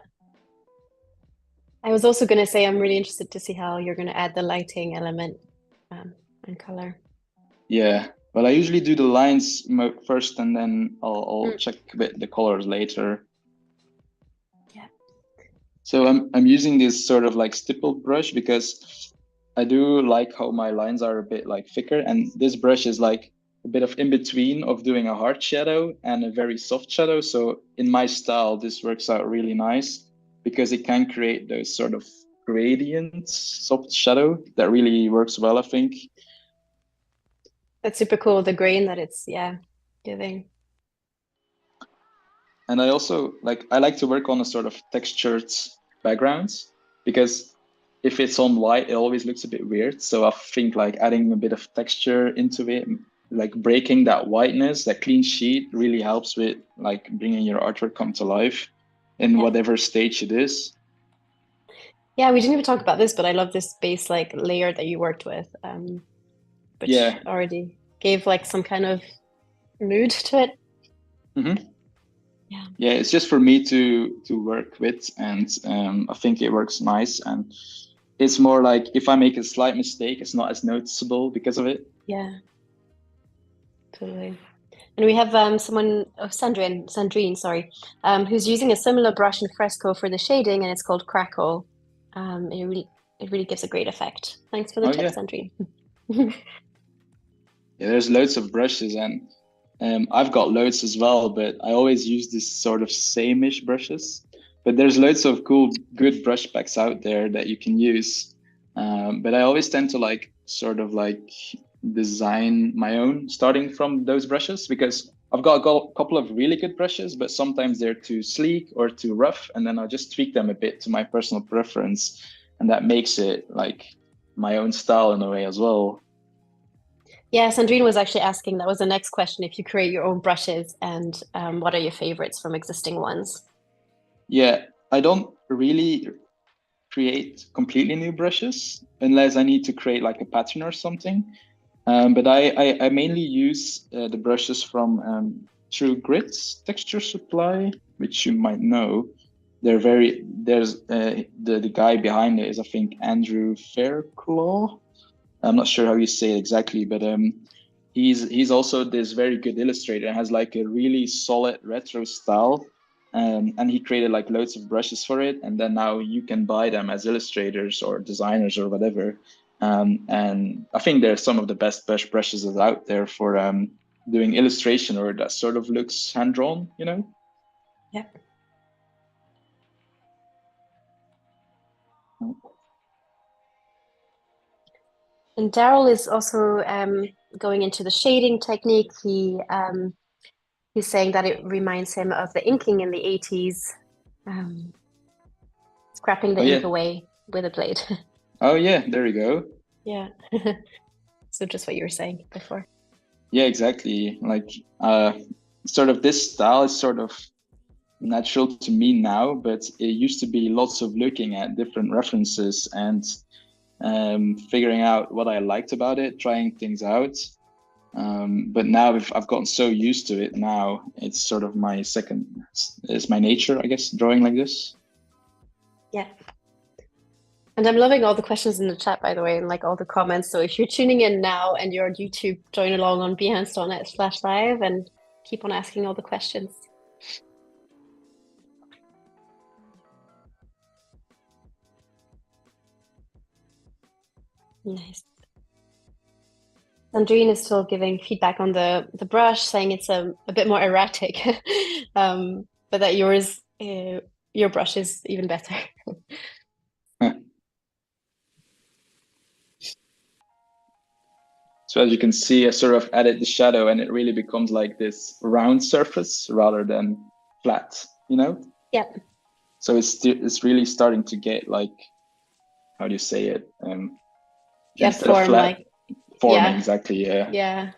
I was also going to say I'm really interested to see how you're going to add the lighting element and color. yeah, But I usually do the lines first, and then I'll Mm, check a bit the colors later. yeah. So I'm using this sort of like stippled brush because I do like how my lines are a bit like thicker, and this brush is like a bit of in between of doing a hard shadow and a very soft shadow. So in my style, this works out really nice because it can create those sort of gradients, soft shadow that really works well, I think. That's super cool. The grain that it's, yeah, giving. And I also I like to work on a sort of textured backgrounds because if it's on white, it always looks a bit weird. So I think like adding a bit of texture into it, like breaking that whiteness, that clean sheet really helps with like bringing your artwork come to life in Yeah. whatever stage it is. Yeah, we didn't even talk about this, but I love this base like layer that you worked with, which Yeah. already gave like some kind of mood to it. Hmm. Yeah. Yeah, it's just for me to work with, and I think it works nice. And it's more like if I make a slight mistake, it's not as noticeable because of it. Yeah, totally. And we have someone, oh, Sandrine, sorry, who's using a similar brush in Fresco for the shading, and it's called Crackle. It really gives a great effect. Thanks for the Oh tip, yeah. Sandrine. Yeah, there's loads of brushes, and I've got loads as well, but I always use this sort of same-ish brushes. But there's loads of cool, good brush packs out there that you can use. But I always tend to like sort of like design my own starting from those brushes because got a couple of really good brushes, but sometimes they're too sleek or too rough, and then I'll just tweak them a bit to my personal preference, and that makes it like my own style in a way as well. Yeah, Sandrine was actually asking, that was the next question, if you create your own brushes and what are your favorites from existing ones? Yeah, I don't really create completely new brushes unless I need to create like a pattern or something. But I mainly use the brushes from True Grit's Texture Supply, which you might know. There's the guy behind it is I think Andrew Fairclough. I'm not sure how you say it exactly, but he's also this very good illustrator and has like a really solid retro style. And he created like loads of brushes for it, and then now you can buy them as illustrators or designers or whatever. And I think they're some of the best brushes that's out there for doing illustration or that sort of looks hand drawn, you know? Yeah. And Daryl is also going into the shading technique. He's saying that it reminds him of the inking in the 80s, um, scrapping the Oh ink yeah, away with a blade. oh yeah, there we go. Yeah. So just what you were saying before. Yeah, exactly. Like uh, sort of this style is sort of natural to me now, but it used to be lots of looking at different references and figuring out what I liked about it, trying things out. But now I've gotten so used to it now, it's sort of it's my nature, I guess, drawing like this. Yeah. And I'm loving all the questions in the chat, by the way, and like all the comments. So if you're tuning in now and you're on YouTube, join along on behance.net/live and keep on asking all the questions. Nice. Sandrine is still giving feedback on the brush, saying it's a bit more erratic, but that your brush is even better. So as you can see, I sort of added the shadow and it really becomes like this round surface rather than flat, you know? Yeah, So it's really starting to get like, how do you say it? yeah, Instead of form flat, like forming, yeah, exactly, yeah. yeah.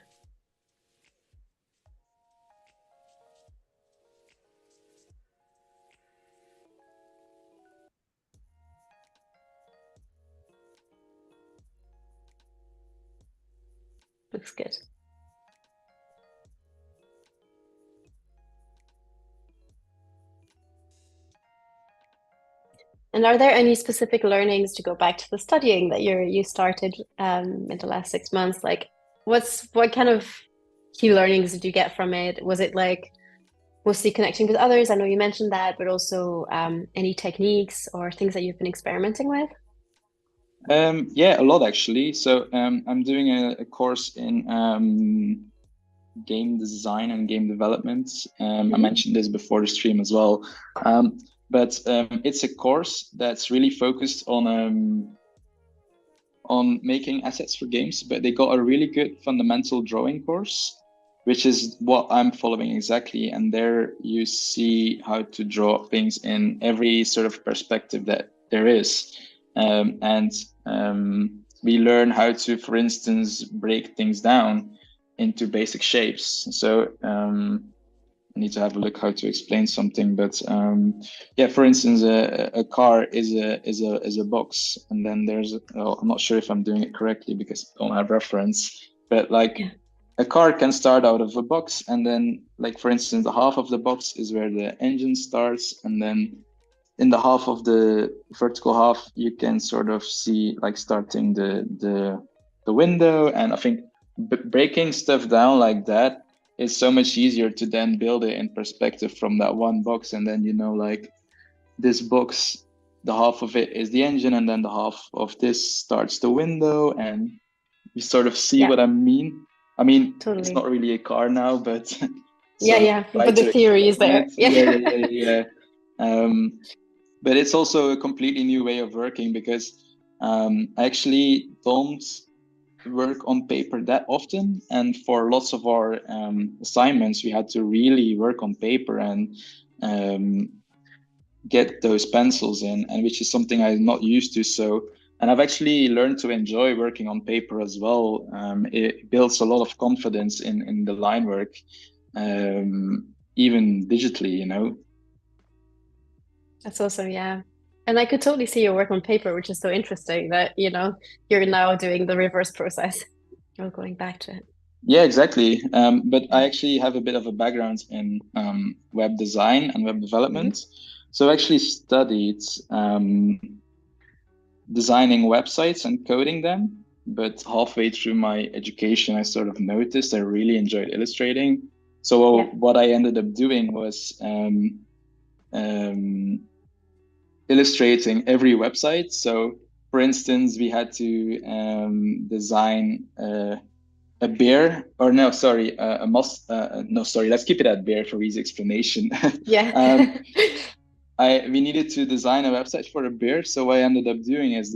Looks good. And are there any specific learnings to go back to the studying that you started in the last 6 months? Like what kind of key learnings did you get from it? Was it like mostly connecting with others? I know you mentioned that, but also any techniques or things that you've been experimenting with? Yeah, a lot actually. So I'm doing a course in game design and game development. I Hmm. mentioned this before the stream as well. But it's a course that's really focused on making assets for games, but they got a really good fundamental drawing course, which is what I'm following exactly. And there you see how to draw things in every sort of perspective that there is. And we learn how to, for instance, break things down into basic shapes. So I need to have a look how to explain something, but yeah, for instance, a car is a box, and then there's well, I'm not sure if I'm doing it correctly because I don't have reference, but like Yeah. a car can start out of a box, and then like for instance, the half of the box is where the engine starts, and then in the half of the vertical half, you can sort of see like starting the window, and I think breaking stuff down like that is so much easier to then build it in perspective from that one box, and then like this box, the half of it is the engine, and then the half of this starts the window, and you sort of see Yeah, what I mean. I mean, it's not totally. really a car now, but Yeah, sort of yeah. try But the to theory is explain there. it. Yeah, Yeah. yeah, yeah, yeah, yeah. But it's also a completely new way of working because I actually don't work on paper that often. And for lots of our assignments, we had to really work on paper and um, get those pencils in, and which is something I'm not used to. So, and I've actually learned to enjoy working on paper as well. It builds a lot of confidence in the line work, even digitally. That's awesome, yeah. And I could totally see your work on paper, which is so interesting that, you're now doing the reverse process. You're going back to it. Yeah, exactly. But Yeah. I actually have a bit of a background in web design and web Hmm. development. So I actually studied designing websites and coding them. But halfway through my education, I sort of noticed I really enjoyed illustrating. So Yeah. what I ended up doing was um, illustrating every website. So, for instance, we had to design a bear, or no, sorry, a moss. No, sorry, let's keep it at bear for easy explanation. Yeah. um, we needed to design a website for a bear, so what I ended up doing is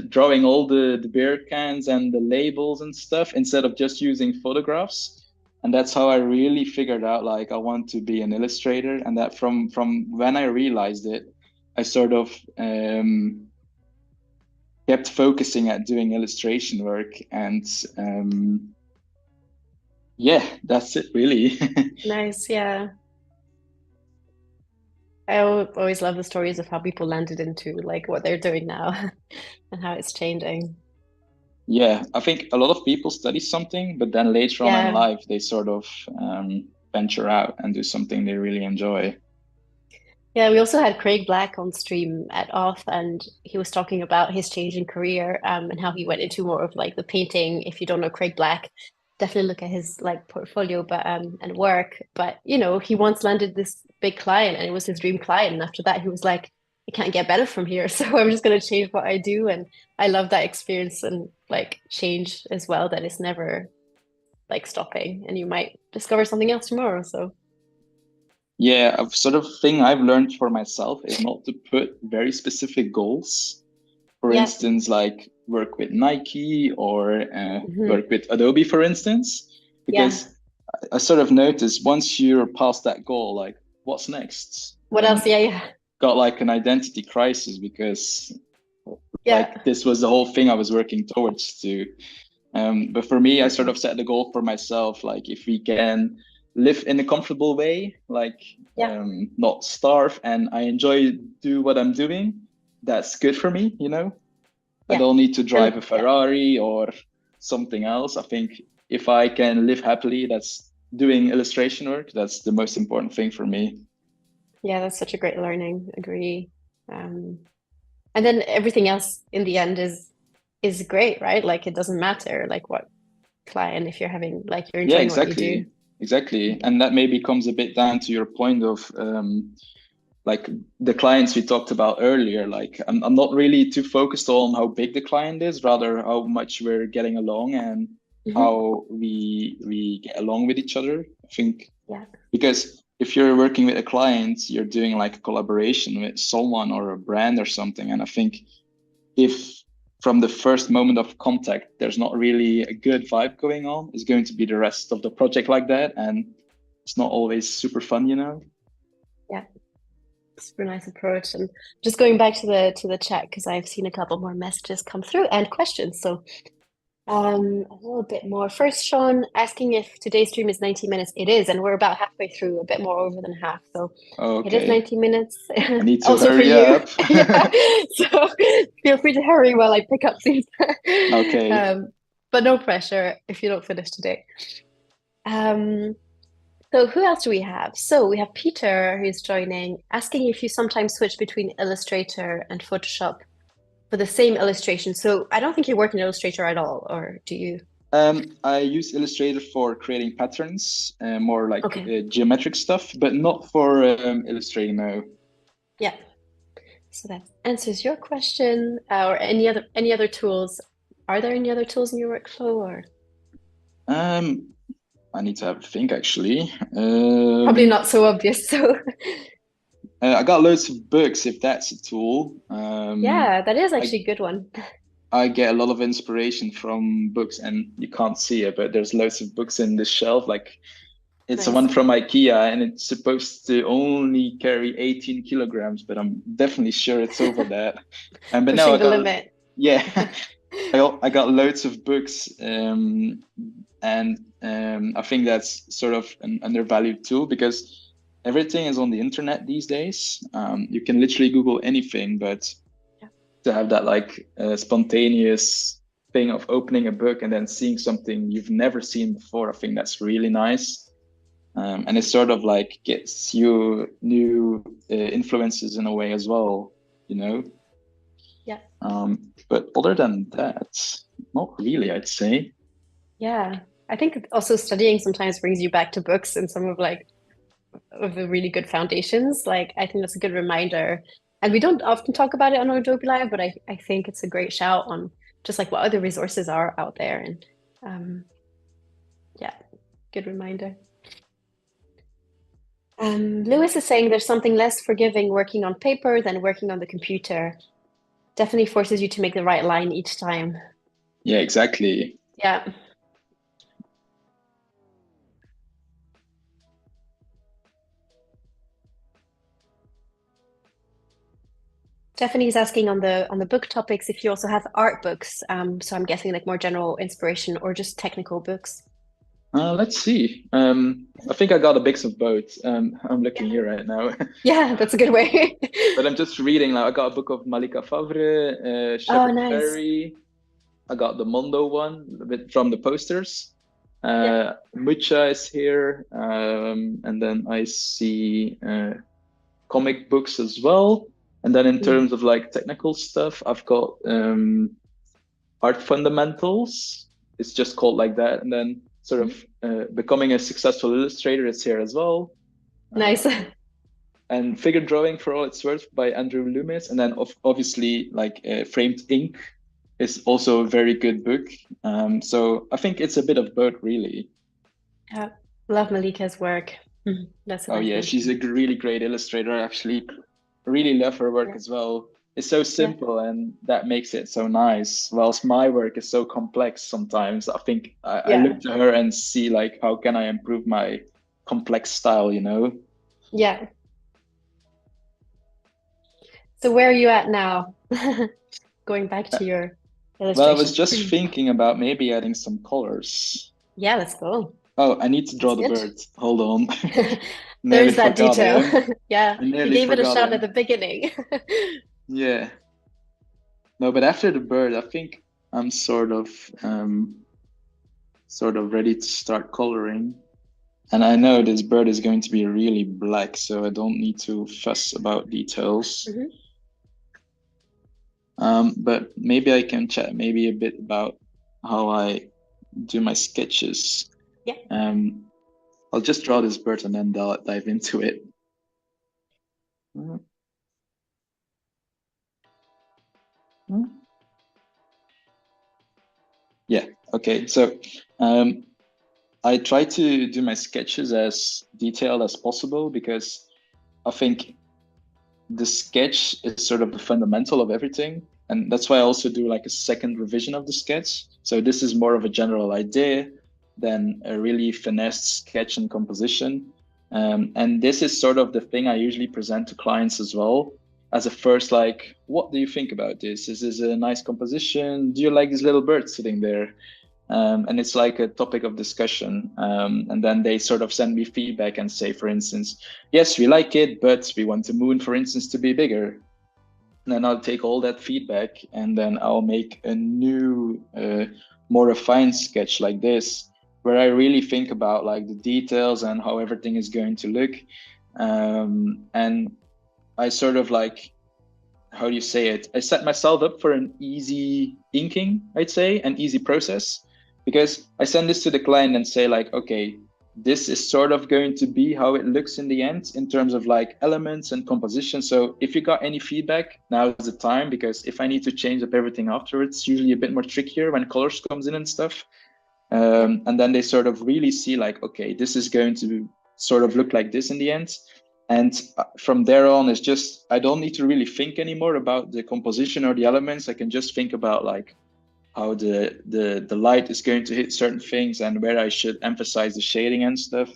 drawing all the beer cans and the labels and stuff instead of just using photographs. And that's how I really figured out like I want to be an illustrator, and that from when I realized it, I sort of kept focusing at doing illustration work, and yeah, that's it really. Nice, yeah. I always love the stories of how people landed into like what they're doing now and how it's changing. Yeah, I think a lot of people study something, but then later on in Yeah. life, they sort of venture out and do something they really enjoy. Yeah, we also had Craig Black on stream at Off, and he was talking about his changing career, and how he went into more of like the painting. If you don't know Craig Black, definitely look at his like portfolio, but and work. But he once landed this big client, and it was his dream client. And after that, he was like, "It can't get better from here." So I'm just gonna change what I do, and I love that experience and like change as well. That it's never like stopping, and you might discover something else tomorrow. So Yeah, a sort of thing I've learned for myself is not to put very specific goals. For yeah. instance, like work with Nike or Hmm. work with Adobe, for instance, Yeah. because I sort of noticed once you're past that goal, like what's next? What else? Yeah, yeah. Got like an identity crisis because Yeah. like this was the whole thing I was working towards to. But for me, I sort of set the goal for myself, like if we can live in a comfortable way, like Yeah. not starve, and I enjoy do what I'm doing, that's good for me. I Yeah. don't need to drive And a yeah. Ferrari or something else. I think if I can live happily, that's doing illustration work. That's the most important thing for me. Yeah, that's such a great learning. Agree. Um, and then everything else in the end is great, right? Like it doesn't matter like what. client if you're having like you're Yeah, enjoying what you do. exactly. And that maybe comes a bit down to your point of like the clients we talked about earlier. Like I'm not really too focused on how big the client is, rather how much we're getting along and Hmm. how we get along with each other. I think Yeah. because if you're working with a client, you're doing like a collaboration with someone or a brand or something. And I think if from the first moment of contact there's not really a good vibe going on, it's going to be the rest of the project like that, and it's not always super fun, you know. Yeah. Super nice approach. And just going back to the chat because I've seen a couple more messages come through and questions. So a little bit more. First, Sean asking if today's stream is 90 minutes. It is, and we're about halfway through, a bit more over than half. So it is Okay, 90 minutes. I need to Also for hurry you. up. Yeah. So feel free to hurry while I pick up things. Okay. Um, but no pressure if you don't finish today. Um, so who else do we have? So we have Peter who's joining, asking if you sometimes switch between Illustrator and Photoshop for the same illustration. So I don't think you work in Illustrator at all, or do you? I use Illustrator for creating patterns, more like Okay. geometric stuff, but not for illustrating, no. Yeah. So that answers your question, or any other tools. Are there any other tools in your workflow, or Um, I need to have a think actually. probably not so obvious? So I got loads of books if that's a tool. yeah, that is I actually a good one. I get a lot of inspiration from books, and you can't see it, but there's loads of books in the shelf. Like it's Nice. one from IKEA, and it's supposed to only carry 18 kilograms, but I'm definitely sure it's over that. And but now Pushing I the got limit. yeah, I got loads of books, and I think that's sort of an undervalued tool because everything is on the internet these days. You can literally Google anything, but Yeah. to have that like spontaneous thing of opening a book and then seeing something you've never seen before, I think that's really nice. And it sort of like gets you new influences in a way as well, you know. Yeah. But other than that, not really, I'd say. Yeah. I think also studying sometimes brings you back to books and some of like of the really good foundations. Like I think that's a good reminder. And we don't often talk about it on Adobe Live, but I think it's a great shout on just like what other resources are out there. And um, yeah, good reminder. Lewis is saying there's something less forgiving working on paper than working on the computer. Definitely forces you to make the right line each time. Yeah, exactly. Yeah. Stephanie's asking on the book topics if you also have art books. So I'm guessing like more general inspiration or just technical books. Let's see. I think I got a mix of both. I'm Yeah. looking here right now, Yeah, that's a good way. but I'm just reading. Like, I got a book of Malika Favre, Oh, Shepard nice. Fairey. I got the Mondo one with, from the posters. Yeah. Mucha is here, and then I see comic books as well. And then in Mm. terms of like technical stuff, I've got Art Fundamentals. It's just called like that. And then sort Mhm. of becoming a successful illustrator is here as well. Nice. And Figure Drawing for All It's Worth by Andrew Loomis. And then obviously like Framed Ink is also a very good book. So I think it's a bit of both, really. Yeah. Love Malika's work. Mhm. That's a Oh nice yeah, she's a mention. really great illustrator. I actually really love her work Yeah. as well. It's so Yeah. simple, and that makes it so nice. Whilst my work is so complex sometimes, I think I Yeah. look to her and see like how can I improve my complex style, you know? Yeah. So where are you at now? Going back Uh, to your Well, I was illustration. just thinking about maybe adding some colors. Yeah, let's go. Oh, I need to That's draw the good. bird. Hold on. Nearly There's that forgot detail. him. Yeah, I you nearly gave it a forgot shot at him. the beginning. Yeah. No, but after the bird, I think I'm sort of ready to start coloring. And I know this bird is going to be really black, so I don't need to fuss about details. Mhm. But maybe I can chat maybe a bit about how I do my sketches. Yeah. I'll just draw this bird and then dive into it. Yeah, okay. So I try to do my sketches as detailed as possible because I think the sketch is sort of the fundamental of everything. And that's why I also do like a second revision of the sketch. So this is more of a general idea than a really finessed sketch and composition. And this is sort of the thing I usually present to clients as well as a first, like, what do you think about this? Is this a nice composition? Do you like this little bird sitting there? And it's like a topic of discussion. And then they sort of send me feedback and say, for instance, yes, we like it, but we want the moon, for instance, to be bigger. And then I'll take all that feedback and then I'll make a new, more refined sketch like this, where I really think about like the details and how everything is going to look. And I sort of like, how do you say it? I set myself up for an easy inking, I'd say, an easy process, because I send this to the client and say like, okay, this is sort of going to be how it looks in the end in terms of like elements and composition. So if you got any feedback, now is the time, because if I need to change up everything afterwards, it's usually a bit more trickier when colors comes in and stuff. And then they sort of really see like, okay, this is going to sort of look like this in the end. And from there on, it's just, I don't need to really think anymore about the composition or the elements. I can just think about like how the light is going to hit certain things and where I should emphasize the shading and stuff.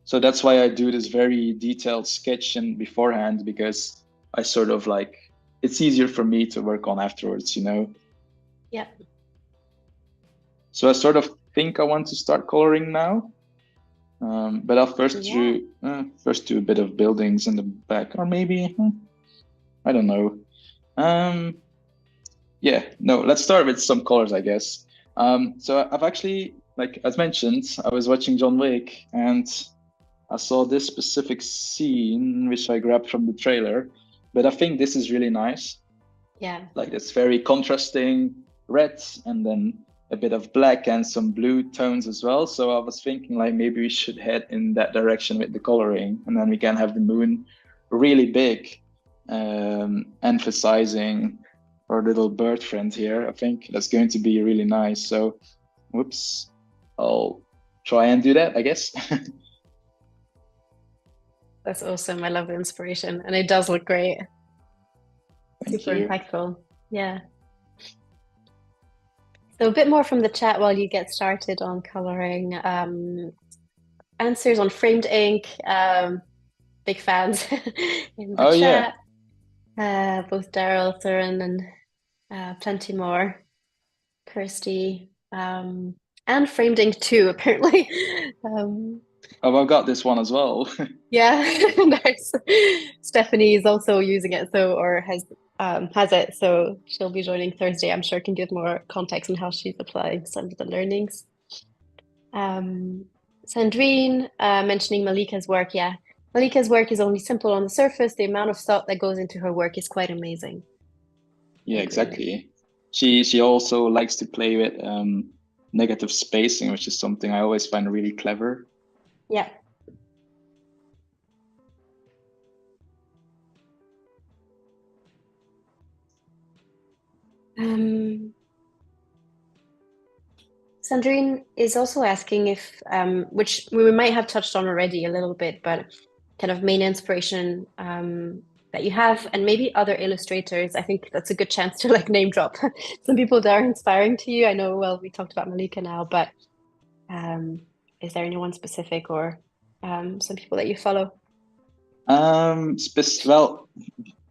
So that's why I do this very detailed sketch and beforehand, because I sort of like, it's easier for me to work on afterwards, you know? Yeah. So I sort of think I want to start coloring now. But I'll first do a bit of buildings in the back, or maybe, I don't know. Yeah, no, let's start with some colors, I guess. So I've actually, like as mentioned, I was watching John Wick and I saw this specific scene, which I grabbed from the trailer, but I think this is really nice. Yeah. Like it's very contrasting red and then a bit of black and some blue tones as well. So I was thinking like maybe we should head in that direction with the coloring, and then we can have the moon really big, emphasizing our little bird friend here. I think that's going to be really nice. So, whoops, I'll try and do that, I guess. That's awesome. I love the inspiration, and it does look great. Super impactful. Yeah. So a bit more from the chat while you get started on coloring. Answers on framed ink. Big fans in the chat. Yeah. Both Daryl, Thurin, and plenty more. Kirsty, and framed ink too, apparently. Oh, I've got this one as well. Yeah, nice. Stefanie is also using it, or has it, so she'll be joining Thursday. I'm sure can give more context on how she's applying some of the learnings. Sandrine mentioning Malika's work. Yeah, Malika's work is only simple on the surface. The amount of thought that goes into her work is quite amazing. Yeah, exactly. She also likes to play with negative spacing, which is something I always find really clever. Yeah. Sandrine is also asking if, which we might have touched on already a little bit, but kind of main inspiration that you have, and maybe other illustrators. I think that's a good chance to like name drop some people that are inspiring to you. I know, well, we talked about Malika now, but is there anyone specific or some people that you follow? Well,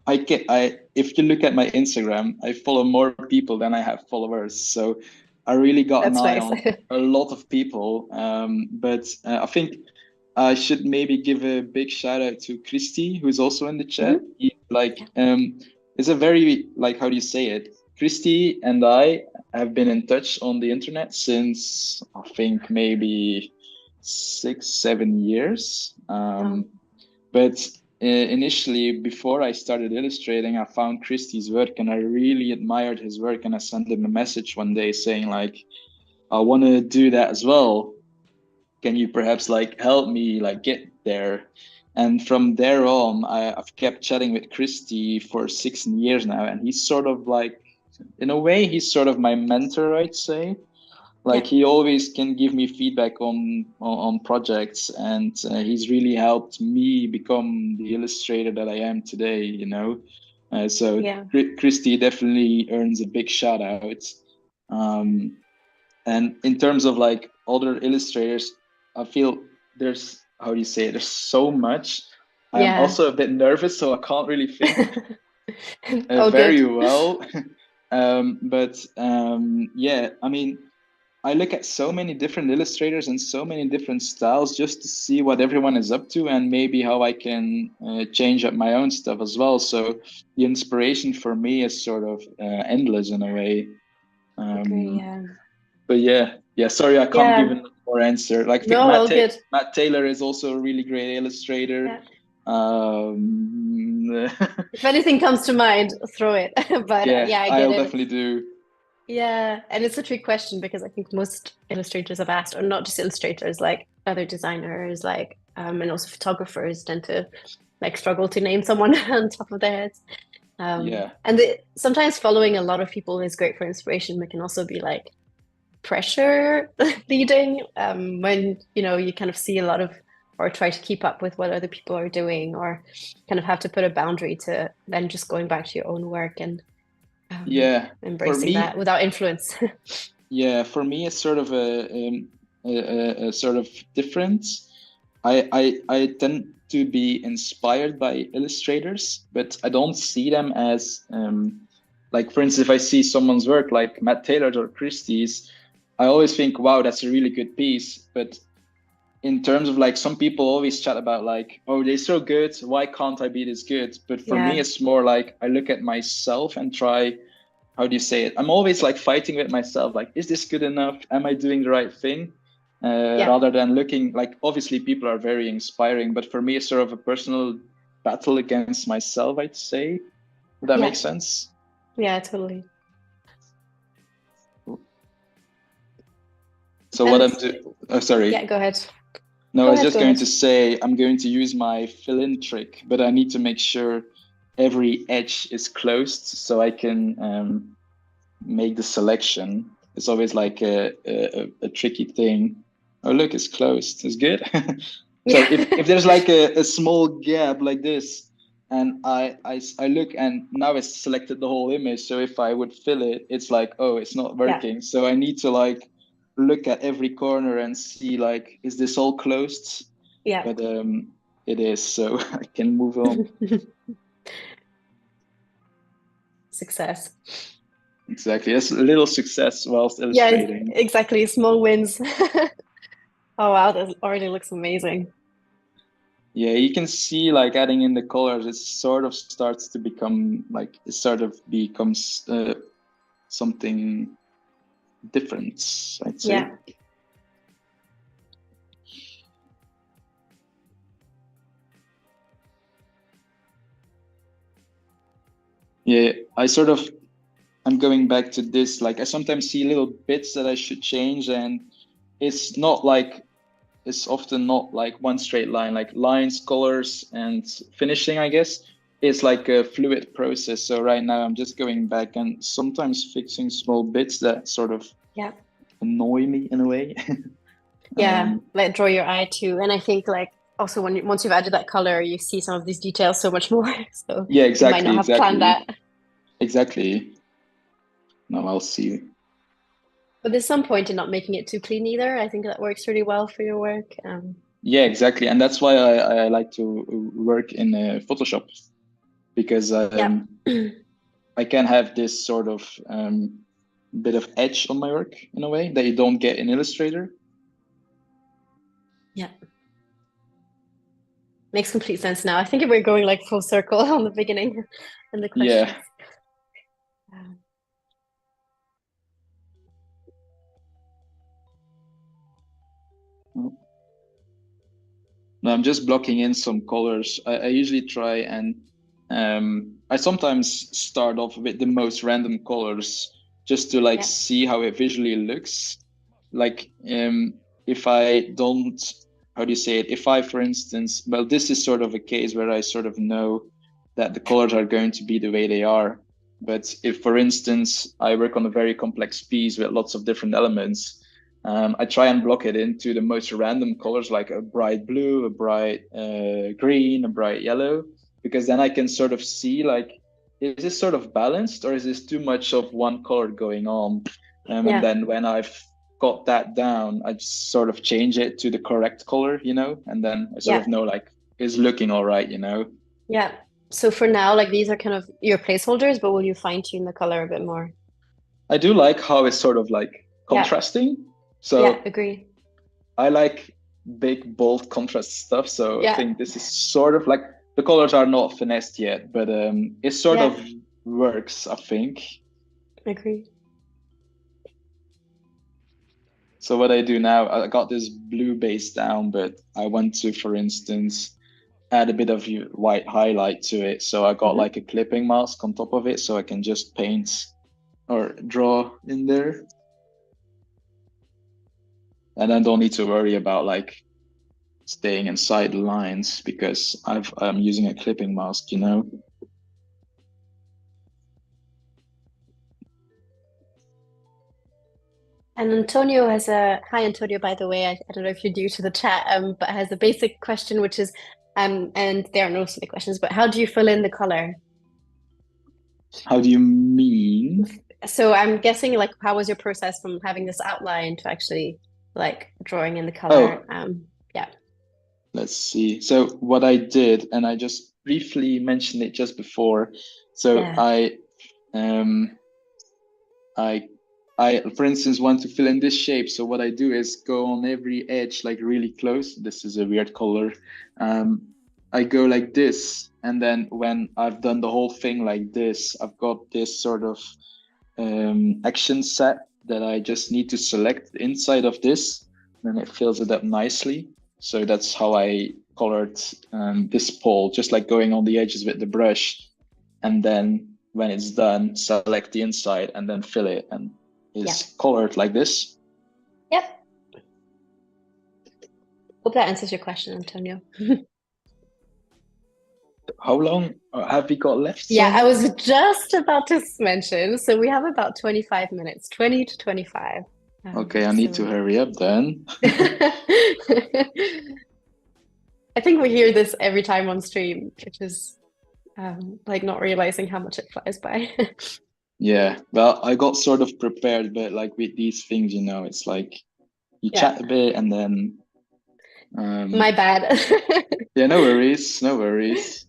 if you look at my Instagram, I follow more people than I have followers. So I really got an eye on a lot of people. But I think I should maybe give a big shout out to Christy, who's also in the chat. It's a very, like, how do you say it? Christy and I have been in touch on the internet since I think maybe 6-7 years. But initially, before I started illustrating, I found Christy's work and I really admired his work. And I sent him a message one day saying like, I want to do that as well. Can you perhaps like help me like get there? And from there on, I've kept chatting with Christy for 6 years now, and he's sort of like, in a way, he's sort of my mentor, I'd say. Like Yeah. he always can give me feedback on projects, and he's really helped me become the illustrator that I am today. So Yeah. Christy definitely earns a big shout out. Um, and in terms of like other illustrators, I feel there's, how do you say it? There's so much. I'm Yeah. also a bit nervous, so I can't really think Oh, good. very well. But yeah, I mean, I look at so many different illustrators and so many different styles just to see what everyone is up to and maybe how I can change up my own stuff as well. So the inspiration for me is sort of endless in a way. Agree. Um, Yeah. but yeah, sorry, I can't give Yeah. a more answer. Like No, all good. Matt Taylor is also a really great illustrator. Yeah. Um, If anything comes to mind, throw it. But yeah, yeah, I get I'll it. definitely do. Yeah, and it's a trick question because I think most illustrators have asked, or not just illustrators, like other designers, like and also photographers tend to like struggle to name someone on top of their heads. Yeah, And sometimes following a lot of people is great for inspiration, but can also be like pressure leading when you kind of see a lot of or try to keep up with what other people are doing, or kind of have to put a boundary to then just going back to your own work and yeah. For embracing that me, without influence. yeah, for me, it's sort of a sort of difference. I tend to be inspired by illustrators, but I don't see them as like, for instance, if I see someone's work like Matt Taylor's or Christie's, I always think, wow, that's a really good piece. But in terms of like, some people always chat about like, oh, they're so good, why can't I be this good? But for me, Yeah, it's more like I look at myself and try, how do you say it? I'm always like fighting with myself, like, is this good enough? Am I doing the right thing? yeah, Rather than looking like, obviously people are very inspiring, but for me it's sort of a personal battle against myself, I'd say. Would that make yeah, sense? yeah, totally. So what And I'm doing, oh, sorry. yeah, go ahead. No, I Go was ahead, just go going ahead. to say I'm going to use my fill-in trick, but I need to make sure every edge is closed so I can make the selection. It's always like a tricky thing. Oh, look, it's closed. It's good. So if Yeah. there's like a small gap like this, and I look and now it's selected the whole image. So if I would fill it, it's like, oh, it's not Yeah, working. So I need to like look at every corner and see like, is this all closed? yeah. But it is, so I can move on. Success. Exactly. That's a little success whilst Yeah, illustrating. exactly. Small wins. Oh wow, that already looks amazing. Yeah, you can see like adding in the colors, it sort of starts to become like, it sort of becomes something different, I'd say. Yeah, Yeah, I'm going back to this. Like I sometimes see little bits that I should change, and it's not like, it's often not like one straight line, like lines, colors, and finishing, I guess. It's like a fluid process. So right now I'm just going back and sometimes fixing small bits that sort of yeah, annoy me in a way. yeah. um, Let draw your eye too. And I think like also once you've added that color, you see some of these details so much more. So yeah, you might not exactly, have planned exactly, that. exactly. No, I'll see. But there's some point in not making it too clean either. I think that works really well for your work. Yeah, exactly. And that's why I like to work in Photoshop, because Yeah. I can have this sort of bit of edge on my work in a way that you don't get in Illustrator. Yeah. Makes complete sense now. I think we're going like full circle on the beginning and the Yeah. questions. Um, No, I'm just blocking in some colors. I usually try and I sometimes start off with the most random colors just to like yeah. see how it visually looks. like if I don't, how do you say it? If I, for instance, well, this is sort of a case where I sort of know that the colors are going to be the way they are. But if, for instance, I work on a very complex piece with lots of different elements, I try and block it into the most random colors, like a bright blue, a bright green, a bright yellow, because then I can sort of see like, is this sort of balanced or is this too much of one color going on? And then when I've got that down, I just sort of change it to the correct color, and then I sort of know like, it's looking all right, Yeah. So for now, like these are kind of your placeholders, but will you fine tune the color a bit more? I do like how it's sort of like Yeah. contrasting. Yeah, So agree. I like big, bold contrast stuff. So I Yeah. think this is sort of like, the colors are not finessed yet, but it sort Yeah. of works, I think. Agree. So what I do now, I got this blue base down, but I want to, for instance, add a bit of white highlight to it. So I got like a clipping mask on top of it, so I can just paint or draw in there. And I don't need to worry about like staying inside the lines because I'm using a clipping mask, And Antonio has hi Antonio, by the way, I don't know if you're due to the chat, but has a basic question, which is, and there are no silly questions, but how do you fill in the color? How do you mean? So I'm guessing like, how was your process from having this outline to actually like drawing in the color? Oh, Yeah. let's see. So what I did, and I just briefly mentioned it just before. So Yeah. um, I, for instance, want to fill in this shape. So what I do is go on every edge, like really close. This is a weird color. I go like this, and then when I've done the whole thing like this, I've got this sort of action set that I just need to select inside of this, then it fills it up nicely. So that's how I colored this pole, just like going on the edges with the brush. And then when it's done, select the inside and then fill it, and it's colored like this. Yep. Hope that answers your question, Antonio. How long have we got left? Yeah, I Sonia? was just about to mention. So we have about 25 minutes, 20 to 25. Okay, I need to hurry up then. I think we hear this every time on stream, which is like not realizing how much it flies by. Yeah, well, I got sort of prepared, but like with these things, it's like you Yeah, chat a bit and then my bad. yeah, no worries, no worries.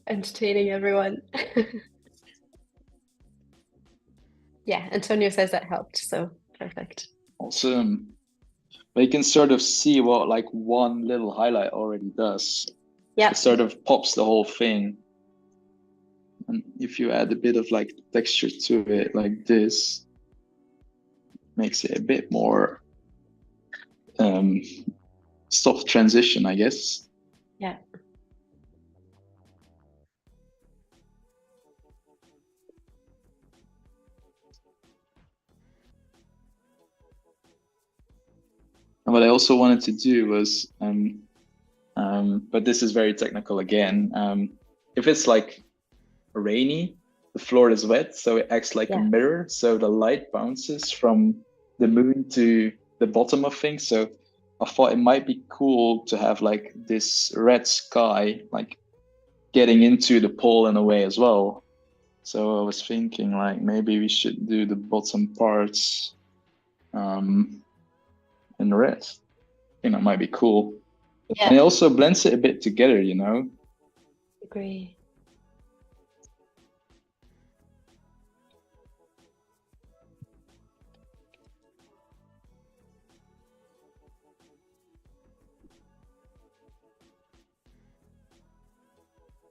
Entertaining everyone. Yeah, Antonio says that helped, so perfect. Awesome. But you can sort of see what like one little highlight already does. Yeah. It sort of pops the whole thing. And if you add a bit of like texture to it like this, makes it a bit more soft transition, I guess. Yeah. And what I also wanted to do was, but this is very technical again. If it's like rainy, the floor is wet, so it acts like a mirror. So the light bounces from the moon to the bottom of things. So I thought it might be cool to have like this red sky, like getting into the pole in a way as well. So I was thinking like maybe we should do the bottom parts in red. Might be cool. Yeah. And it also blends it a bit together, Agree.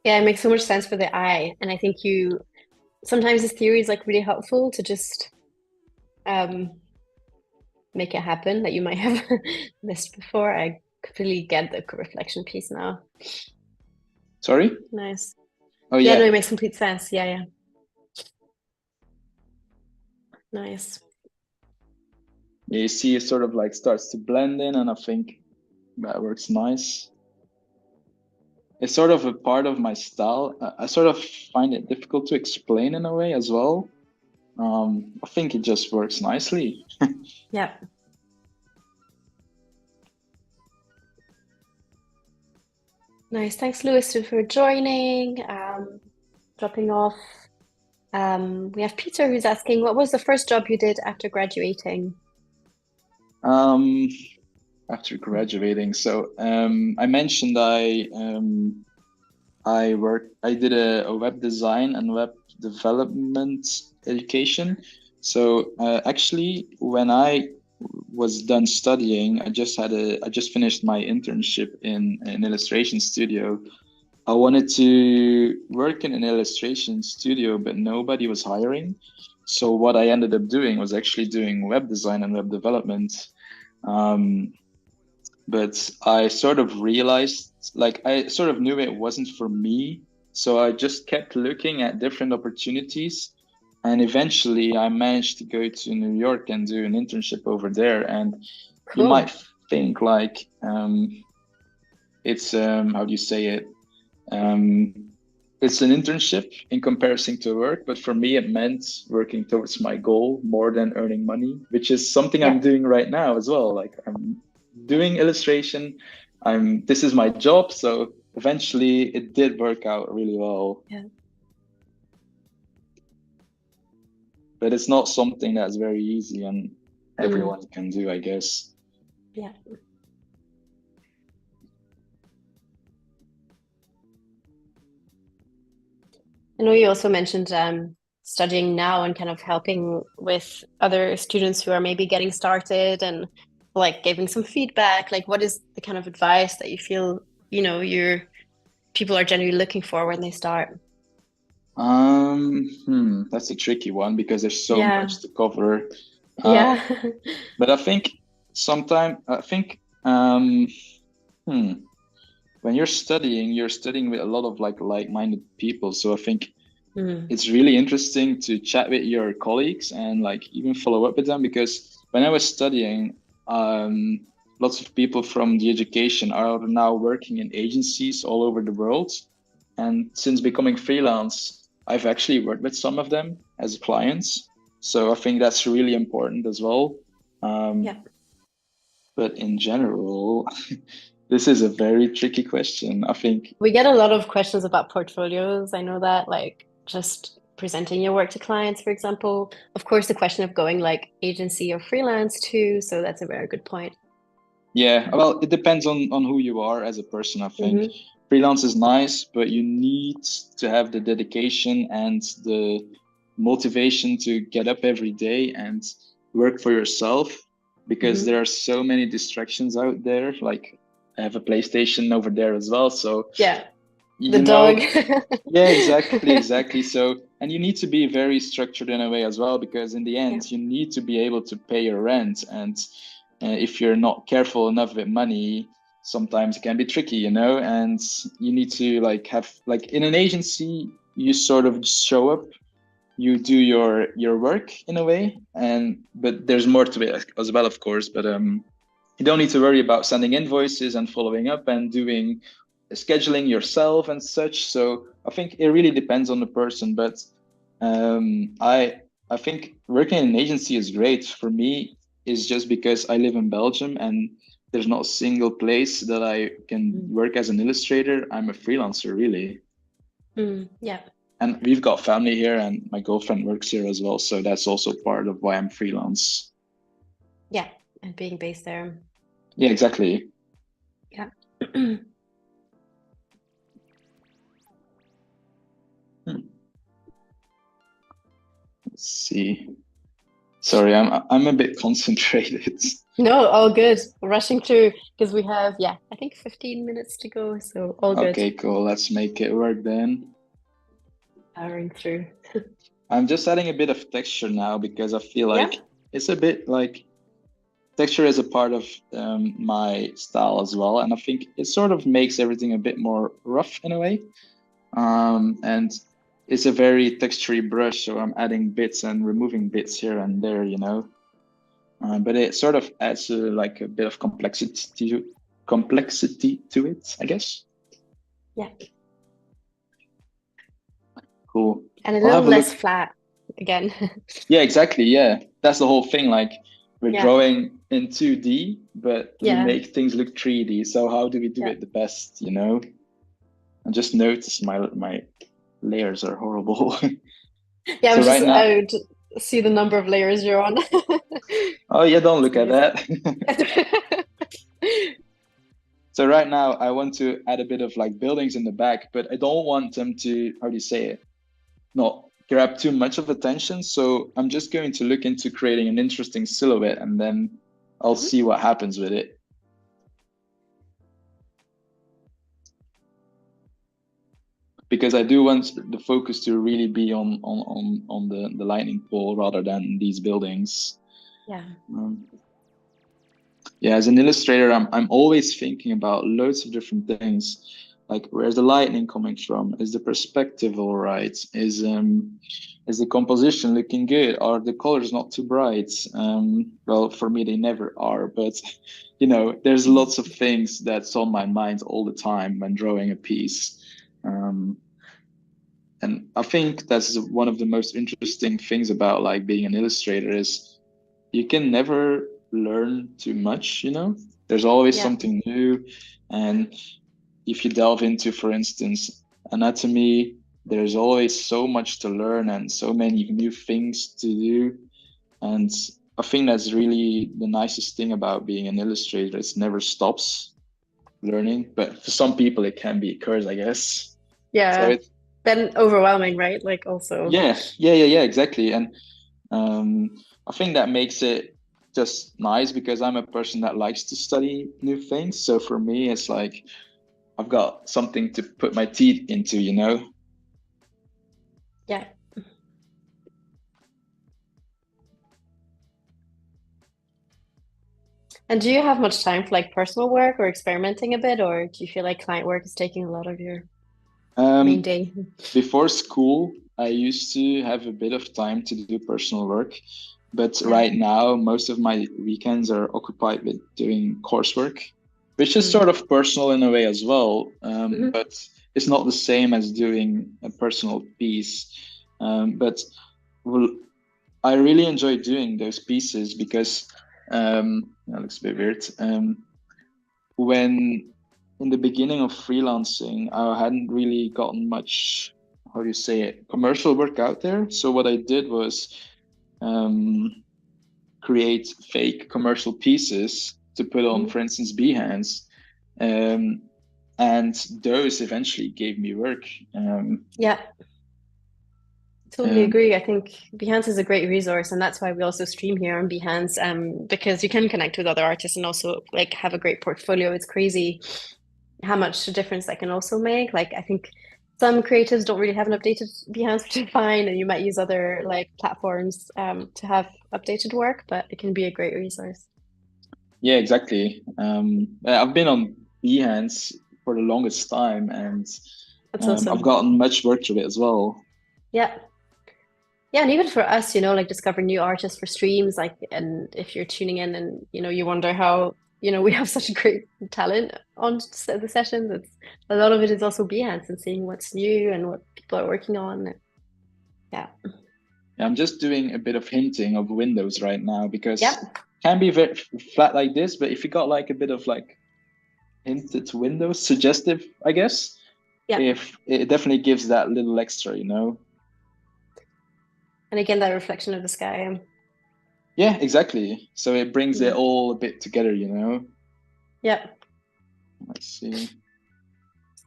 Yeah, it makes so much sense for the eye. And I think sometimes this theory is like really helpful to just make it happen that you might have missed before. I completely get the reflection piece now. Sorry? Nice. Oh, Yeah, no, yeah. it makes complete sense. Yeah, yeah. Nice. you see it sort of like starts to blend in, and I think that works nice. It's sort of a part of my style. I sort of find it difficult to explain in a way as well. I think it just works nicely. Yeah. Nice. Thanks, Lewis, for joining, dropping off. We have Peter who's asking, what was the first job you did after graduating? After graduating, so I mentioned I did a web design and web development education. So actually, when I was done studying, I just finished my internship in an illustration studio. I wanted to work in an illustration studio, but nobody was hiring. So what I ended up doing was actually doing web design and web development. Um, but I sort of realized, like, I sort of knew it wasn't for me. So I just kept looking at different opportunities. And eventually I managed to go to New York and do an internship over there. And you might Cool. think like, it's, how do you say it? Um, it's an internship in comparison to work, but for me, it meant working towards my goal more than earning money, which is something I'm Yeah. doing right now as well. Like I'm doing illustration. This is my job. So eventually it did work out really well, Yeah. but it's not something that's very easy and Mm, everyone can do, I guess. yeah. I know you also mentioned studying now and kind of helping with other students who are maybe getting started and like giving some feedback. Like, what is the kind of advice that you feel, your people are generally looking for when they start? That's a tricky one because there's so Yeah. much to cover. Uh, Yeah. but I think um, hmm, when you're studying with a lot of like-minded people. So I think Mm, it's really interesting to chat with your colleagues and like even follow up with them because when I was studying, lots of people from the education are now working in agencies all over the world. And since becoming freelance, I've actually worked with some of them as clients. So I think that's really important as well. yeah. But in general, this is a very tricky question. I think, We get a lot of questions about portfolios. I know that, like, just presenting your work to clients, for example. Of course, the question of going like agency or freelance too. So that's a very good point. yeah, well, it depends on who you are as a person, I think. Hmm. Freelance is nice, but you need to have the dedication and the motivation to get up every day and work for yourself because Hmm. there are so many distractions out there. Like I have a PlayStation over there as well. So, Yeah, the you dog. know, yeah, exactly, exactly. So, and you need to be very structured in a way as well, because in the Yeah. end, you need to be able to pay your rent. And if you're not careful enough with money, sometimes it can be tricky, and you need to like have, like in an agency, you sort of just show up, you do your work in a way, but there's more to it as well, of course. But you don't need to worry about sending invoices and following up and doing scheduling yourself and such. So I think it really depends on the person. But I think working in an agency is great for me, is just because I live in Belgium and there's not a single place that I can Mm. work as an illustrator. I'm a freelancer, really. Mm, yeah. And we've got family here, and my girlfriend works here as well. So that's also part of why I'm freelance. Yeah. And being based there. Yeah, exactly. Yeah. Hmm. Let's see. Sorry, I'm a bit concentrated. No, all good. Rushing through because we have, yeah, I think 15 minutes to go. So all good. Okay, cool. Let's make it work then. Powering through. I'm just adding a bit of texture now because I feel Yeah. like it's a bit like texture is a part of my style as well. And I think it sort of makes everything a bit more rough in a way. And it's a very textury brush, so I'm adding bits and removing bits here and there. but it sort of adds like a bit of complexity to it, I guess. Yeah. Cool. And a I'll little have a less look. flat again. Yeah, exactly. Yeah, that's the whole thing. Like we're Yeah. drawing in 2D, but we Yeah. make things look 3D. So how do we do Yeah. it the best? You know? And just notice my layers are horrible. Yeah, I So was just right now, I would see the number of layers you're on. oh yeah, don't It's look at amazing. that. So right now, I want to add a bit of like buildings in the back, but I don't want them to, how do you say it? Not grab too much of attention. So I'm just going to look into creating an interesting silhouette, and then I'll Mhm. see what happens with it. Because I do want the focus to really be on the lightning pole rather than these buildings. Yeah. Yeah, as an illustrator, I'm always thinking about loads of different things, like where's the lightning coming from? Is the perspective all right? Is the composition looking good? Are the colors not too bright? Well, for me, they never are, but you know, there's lots of things that's on my mind all the time when drawing a piece. And I think that's one of the most interesting things about like being an illustrator is you can never learn too much, you know? There's always Yeah. something new. And if you delve into, for instance, anatomy, there's always so much to learn and so many new things to do. And I think that's really the nicest thing about being an illustrator. It never stops learning, but for some people it can be a curse, I guess. So Yeah. it's Then overwhelming, right? Like also. yeah, exactly. And Um, I think that makes it just nice because I'm a person that likes to study new things. So for me, it's like I've got something to put my teeth into, you know? Yeah. And do you have much time for like personal work or experimenting a bit, or do you feel like client work is taking a lot of your main Um, day? Before school, I used to have a bit of time to do personal work, but Yeah. right now, most of my weekends are occupied with doing coursework, which is Mm. sort of personal in a way as well. Hmm. But it's not the same as doing a personal piece. But well, I really enjoy doing those pieces because that looks a bit weird. When in the beginning of freelancing, I hadn't really gotten much, how do you say it, commercial work out there. So what I did was um, create fake commercial pieces to put on, Hmm. for instance, Behance. Um, and those eventually gave me work. Yeah. Totally Um, agree. I think Behance is a great resource, and that's why we also stream here on Behance, because you can connect with other artists and also like have a great portfolio. It's crazy how much difference that can also make. Like I think some creatives don't really have an updated Behance, which is fine, and you might use other like platforms to have updated work, but it can be a great resource. yeah, exactly. I've been on Behance for the longest time, and That's I've awesome. gotten much work through it as well. Yeah. Yeah, and even for us, like discovering new artists for streams, like, and if you're tuning in and, you wonder how, we have such a great talent on the sessions, it's a lot of it is also Behance and seeing what's new and what people are working on. Yeah. I'm just doing a bit of hinting of windows right now because Yeah. can be very flat like this, but if you got like a bit of like hinted windows, suggestive, I guess, Yeah. if it definitely gives that little extra, you know? And again, that reflection of the sky. Yeah, exactly. So it brings it Yeah. all a bit together, you know? Yeah. Let's see.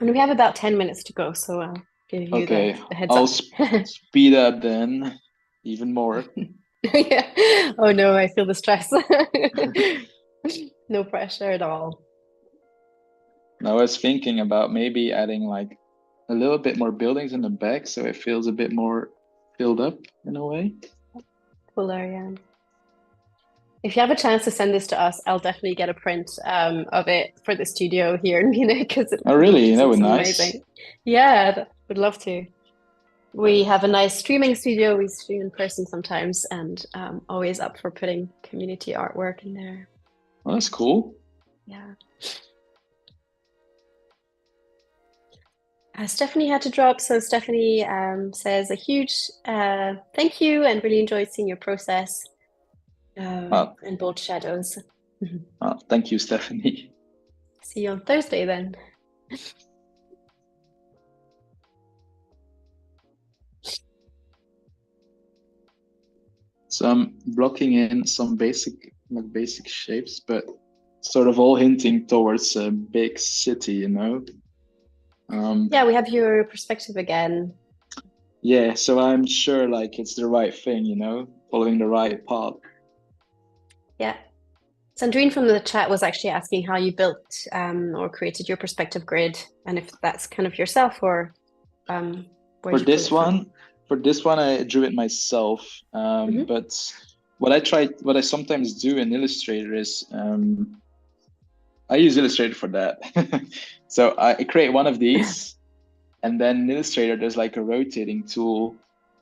And we have about 10 minutes to go, so I'll give you Okay, the heads I'll up. speed up then even more. Yeah. Oh no, I feel the stress. No pressure at all. Now I was thinking about maybe adding like a little bit more buildings in the back so it feels a bit more filled up in a way. Cooler, yeah. If you have a chance to send this to us, I'll definitely get a print of it for the studio here in Munich because Oh, it really? just That would looks be nice. amazing. Yeah, would love to. We have a nice streaming studio. We stream in person sometimes, and always up for putting community artwork in there. Oh, that's cool. Yeah. Stephanie had to drop, so Stephanie says a huge thank you and really enjoyed seeing your process and bold shadows. Thank you, Stephanie. See you on Thursday then. So I'm blocking in some basic shapes, but sort of all hinting towards a big city, you know? Yeah, we have your perspective again. Yeah, so I'm sure like it's the right thing, you know, following the right path. Yeah. Sandrine from the chat was actually asking how you built or created your perspective grid, and if that's kind of yourself or where For you pull this it from. one, I drew it myself. But what I sometimes do in Illustrator is I use Illustrator for that. So I create one of these, and then in Illustrator there's like a rotating tool.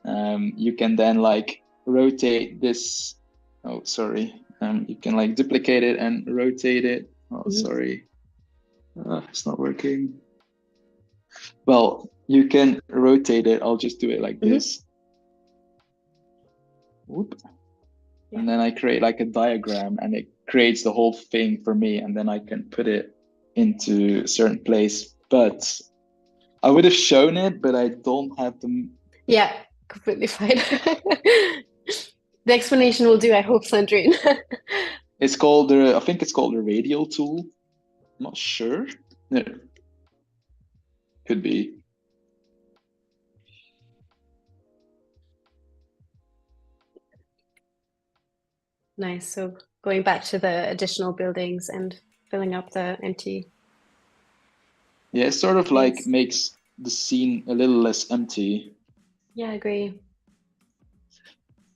You can then like rotate this. Oh, sorry. You can like duplicate it and rotate it. Oh, sorry. It's not working. Well, you can rotate it. I'll just do it like this. Whoop. Yeah. And then I create like a diagram, and it creates the whole thing for me, and then I can put it into a certain place. But I would have shown it, but I don't have them. Yeah, completely fine. The explanation will do, I hope, Sandrine. It's called I think it's called the radial tool. I'm not sure. No. Could be. Nice. So going back to the additional buildings and filling up the empty. Yeah, it sort of like makes the scene a little less empty. Yeah, I agree.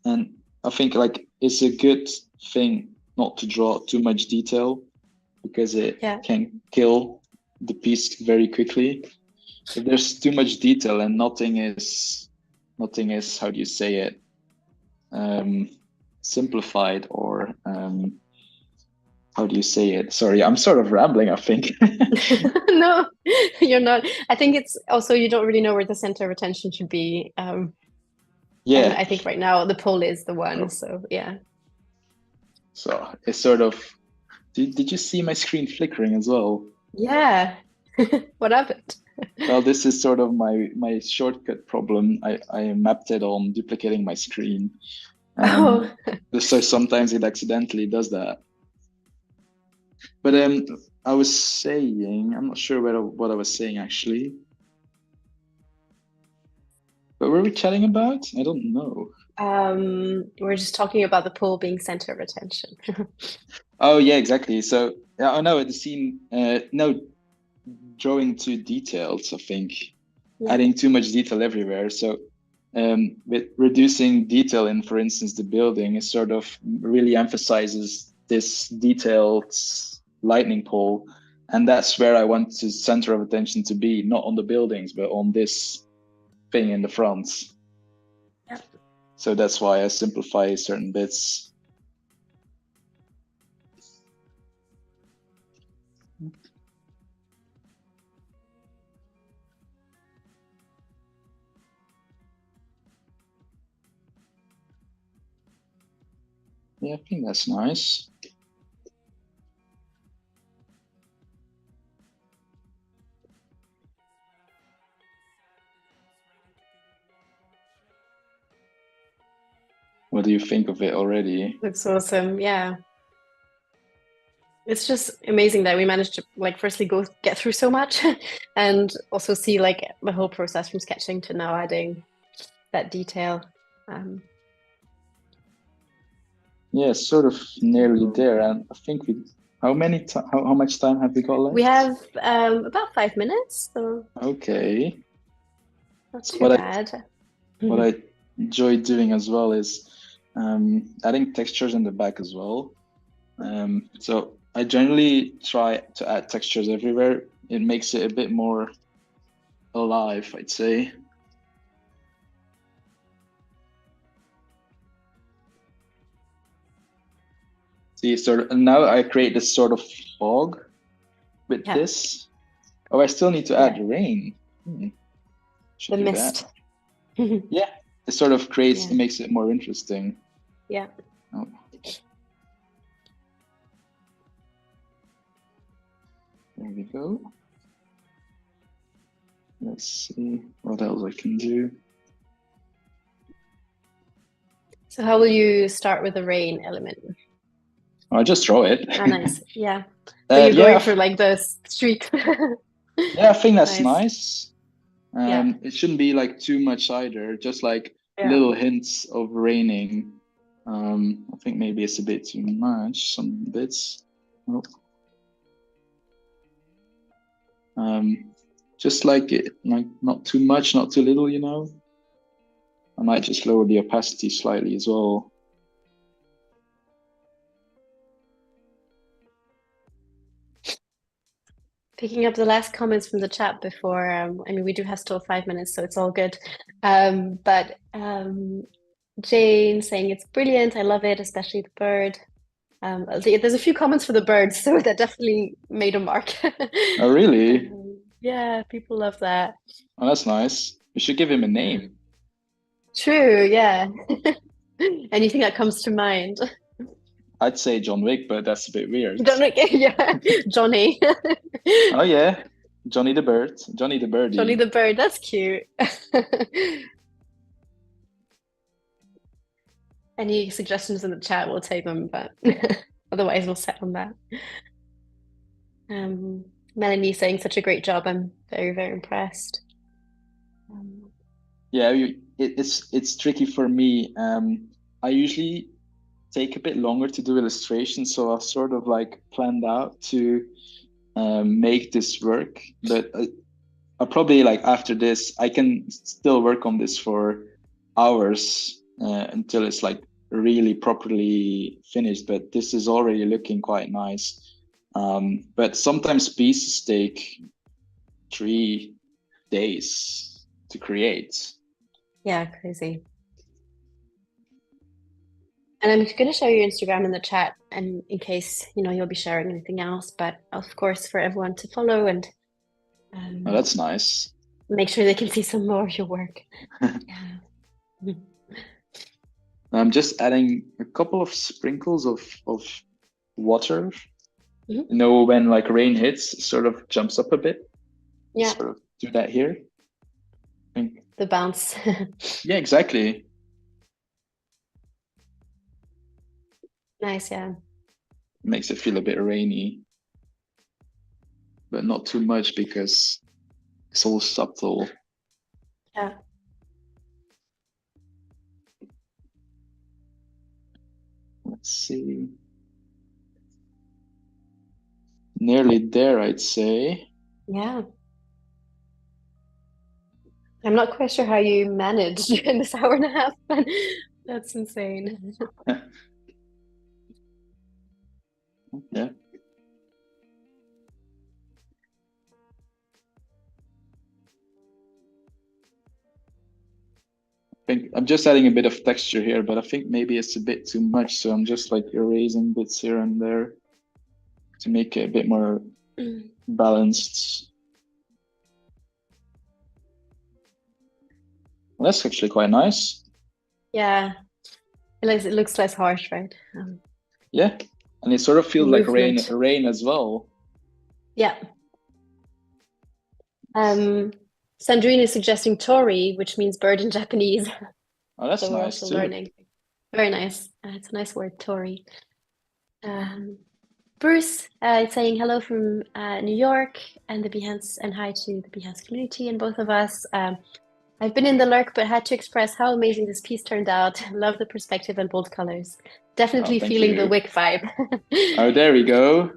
And I think like it's a good thing not to draw too much detail, because it can kill the piece very quickly. If there's too much detail and nothing is how do you say it, simplified, or how do you say it? Sorry, I'm sort of rambling, I think. No, you're not. I think it's also you don't really know where the center of attention should be. Yeah. And I think right now the pole is the one. So yeah. So it's sort of. Did you see my screen flickering as well? Yeah. What happened? Well, this is sort of my shortcut problem. I mapped it on duplicating my screen. So sometimes it accidentally does that. But I was saying, I'm not sure what I was saying actually. What were we chatting about? I don't know. We're just talking about the pole being center of attention. Oh yeah, exactly. So I know the scene. No, drawing too detailed, I think. Adding too much detail everywhere. So with reducing detail in, for instance, the building, it sort of really emphasizes this detailed lightning pole. And that's where I want the center of attention to be, not on the buildings, but on this thing in the front. Yeah. So that's why I simplify certain bits. Yeah, I think that's nice. What do you think of it already? Looks awesome. Yeah. It's just amazing that we managed to like firstly get through so much and also see like the whole process from sketching to now adding that detail. Yeah, sort of nearly there. And I think how much time have we got left? We have about 5 minutes. So okay. Not too bad. What I enjoy doing as well is adding textures in the back as well. So I generally try to add textures everywhere. It makes it a bit more alive, I'd say. See, sort of, and now I create this sort of fog with Yeah. this. Oh, I still need to add rain. Should The do mist. that. Yeah, it sort of creates, Yeah. it makes it more interesting. Yeah. Oh. There we go. Let's see what else I can do. So how will you start with the rain element? I'll just draw it. Oh, nice. Yeah. So you're going for like the streak. Yeah, I think that's nice. Yeah. It shouldn't be like too much either, just like little hints of raining. I think maybe it's a bit too much, some bits. Oh. Just like it, like not too much, not too little, you know. I might just lower the opacity slightly as well. Picking up the last comments from the chat before, I mean, we do have still 5 minutes, so it's all good. But Jane saying it's brilliant. I love it, especially the bird. There's a few comments for the birds, so that definitely made a mark. Oh, really? Yeah, people love that. Oh, that's nice. We should give him a name. True, yeah. Anything that comes to mind? I'd say John Wick, but that's a bit weird. Yeah, Johnny. Oh yeah, Johnny the Bird, Johnny the Birdie. Johnny the Bird, that's cute. Any suggestions in the chat, we'll take them, but otherwise we'll set on that. Melanie saying such a great job. I'm very, very impressed. Yeah, it's tricky for me. I usually take a bit longer to do illustrations, so I've sort of like planned out to make this work. But I'll probably like after this, I can still work on this for hours until it's like really properly finished. But this is already looking quite nice. But sometimes pieces take 3 days to create. Yeah, crazy. And I'm going to show you Instagram in the chat, and in case you'll be sharing anything else. But of course, for everyone to follow and Oh, that's nice. Make sure they can see some more of your work. Yeah. I'm just adding a couple of sprinkles of water. You know, when like rain hits, it sort of jumps up a bit. Yeah. Sort of do that here. I think. The bounce. Yeah, exactly. Nice, yeah. Makes it feel a bit rainy, but not too much because it's all subtle. Yeah. Let's see. Nearly there, I'd say. Yeah. I'm not quite sure how you managed in this hour and a half, but that's insane. Yeah. I think I'm just adding a bit of texture here, but I think maybe it's a bit too much. So I'm just like erasing bits here and there to make it a bit more balanced. Well, that's actually quite nice. Yeah. It looks less harsh, right? Yeah. And it sort of feels like rain as well. Yeah. Sandrine is suggesting Tori, which means bird in Japanese. Oh, that's so we're nice also too. learning. Very nice. It's a nice word, Tori. Bruce is saying hello from New York and the Behance, and hi to the Behance community and both of us. I've been in the lurk, but had to express how amazing this piece turned out. Love the perspective and bold colors. Definitely feeling the Wick vibe. Oh, there we go.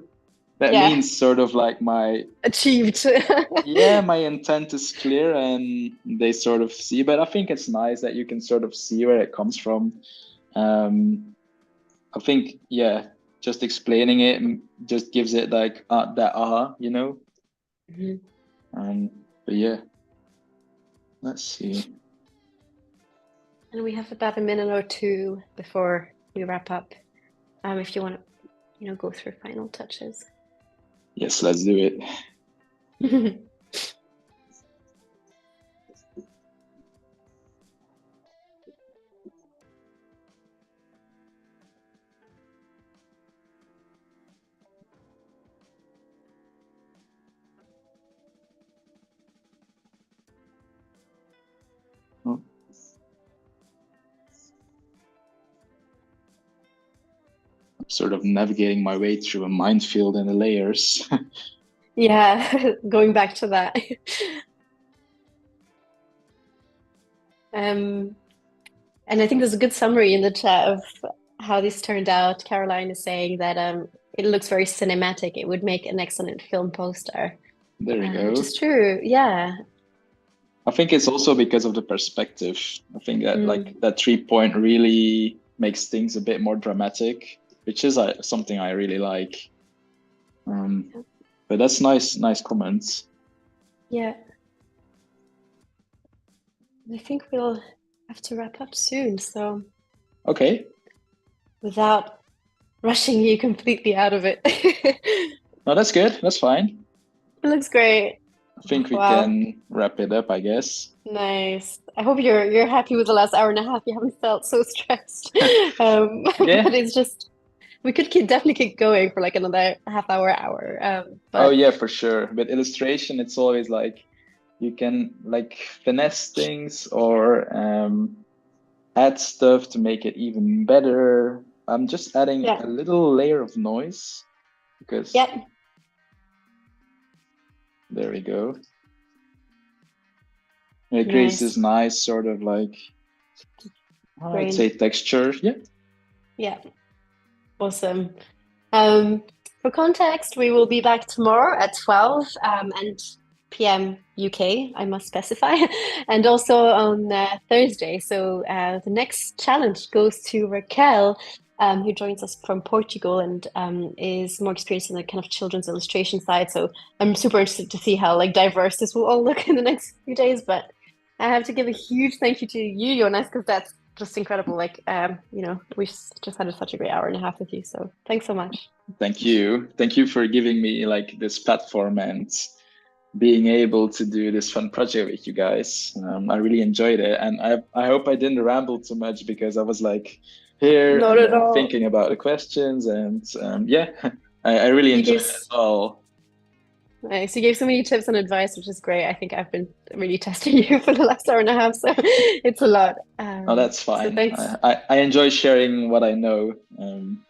That means sort of like my achieved. Yeah, my intent is clear and they sort of see, but I think it's nice that you can sort of see where it comes from. I think, yeah, just explaining it just gives it like that aha, you know? But yeah, let's see. And we have about a minute or two before we wrap up. If you want to go through final touches. Yes, let's do it. Oh. I'm sort of navigating my way through a minefield in the layers. Yeah, going back to that. And I think there's a good summary in the chat of how this turned out. Caroline is saying that it looks very cinematic. It would make an excellent film poster, There we which go. is true. Yeah. I think it's also because of the perspective. I think that like that 3-point really makes things a bit more dramatic, which is something I really like. But that's nice comments. Yeah. I think we'll have to wrap up soon. So okay. Without rushing you completely out of it. No, that's good. That's fine. It looks great. I think we can wrap it up, I guess. Nice. I hope you're happy with the last hour and a half. You haven't felt so stressed. Yeah. But it's just we could definitely keep going for like another half hour. But oh yeah, for sure. With illustration, it's always like you can like finesse things or add stuff to make it even better. I'm just adding a little layer of noise because there we go. It creates this nice sort of like I'd say texture. Yeah. Awesome. For context, we will be back tomorrow at 12 and p.m. UK, I must specify, and also on Thursday. So the next challenge goes to Raquel, who joins us from Portugal and is more experienced in the kind of children's illustration side. So I'm super interested to see how like diverse this will all look in the next few days. But I have to give a huge thank you to you, Jonas, because that's just incredible. Like, we just had such a great hour and a half with you. So thanks so much. Thank you. Thank you for giving me like this platform and being able to do this fun project with you guys. I really enjoyed it. And I hope I didn't ramble too much because I was like here Not at all. thinking about the questions. And I really enjoyed it as well. Nice. You gave so many tips and advice, which is great. I think I've been really testing you for the last hour and a half, so it's a lot. Oh, that's fine. So thanks. I enjoy sharing what I know.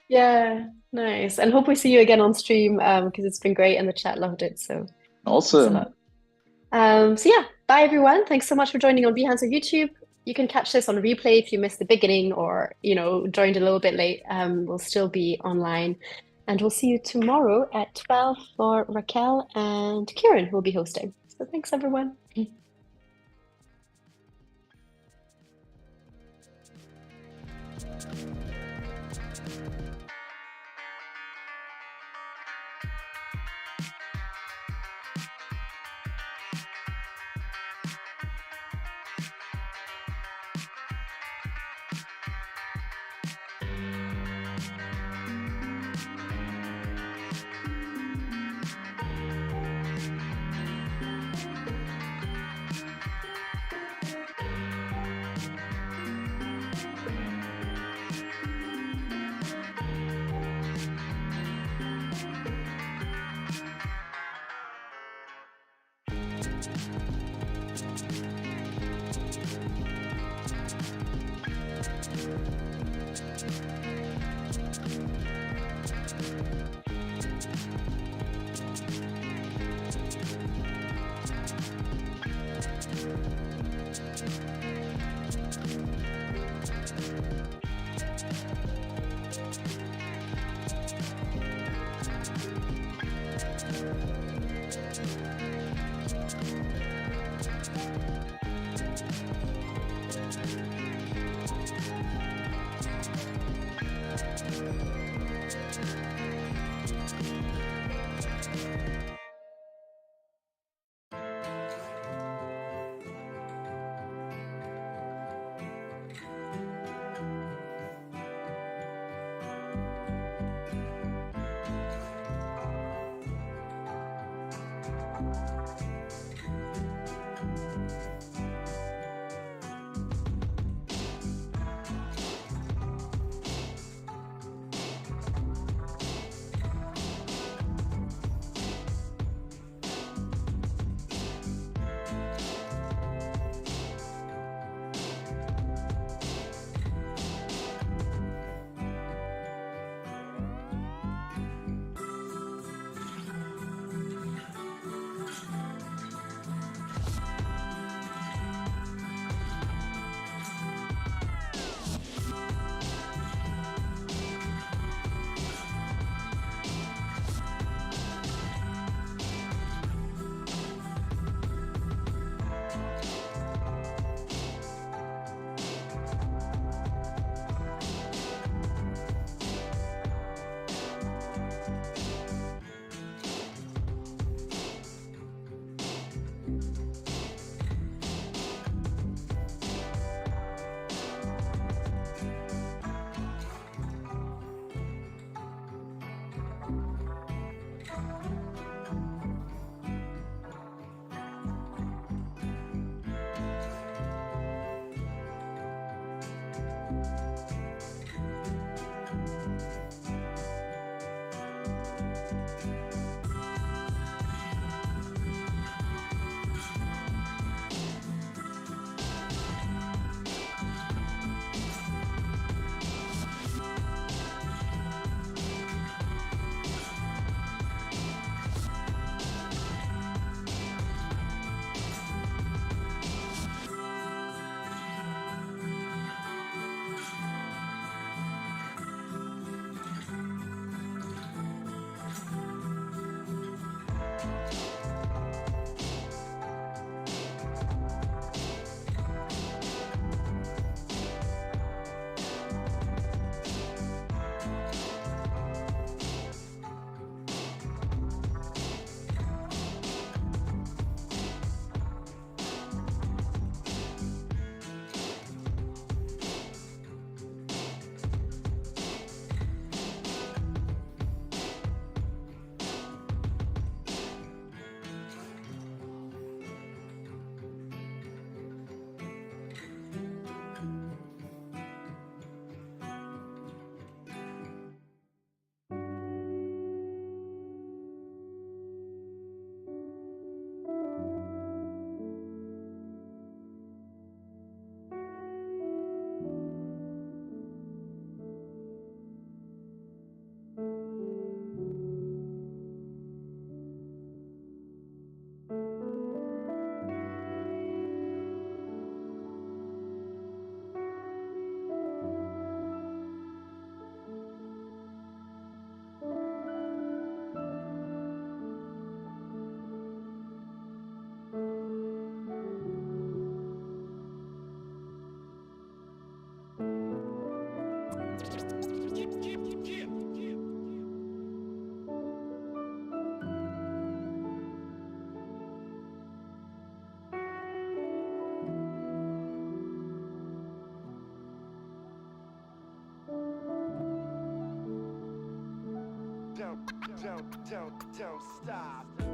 Yeah, nice. And hope we see you again on stream because it's been great and the chat loved it. So awesome. So yeah, bye everyone. Thanks so much for joining on Behance or YouTube. You can catch this on replay if you missed the beginning or joined a little bit late. We'll still be online. And we'll see you tomorrow at 12 for Raquel and Kieran, who will be hosting. So thanks, everyone. Don't stop.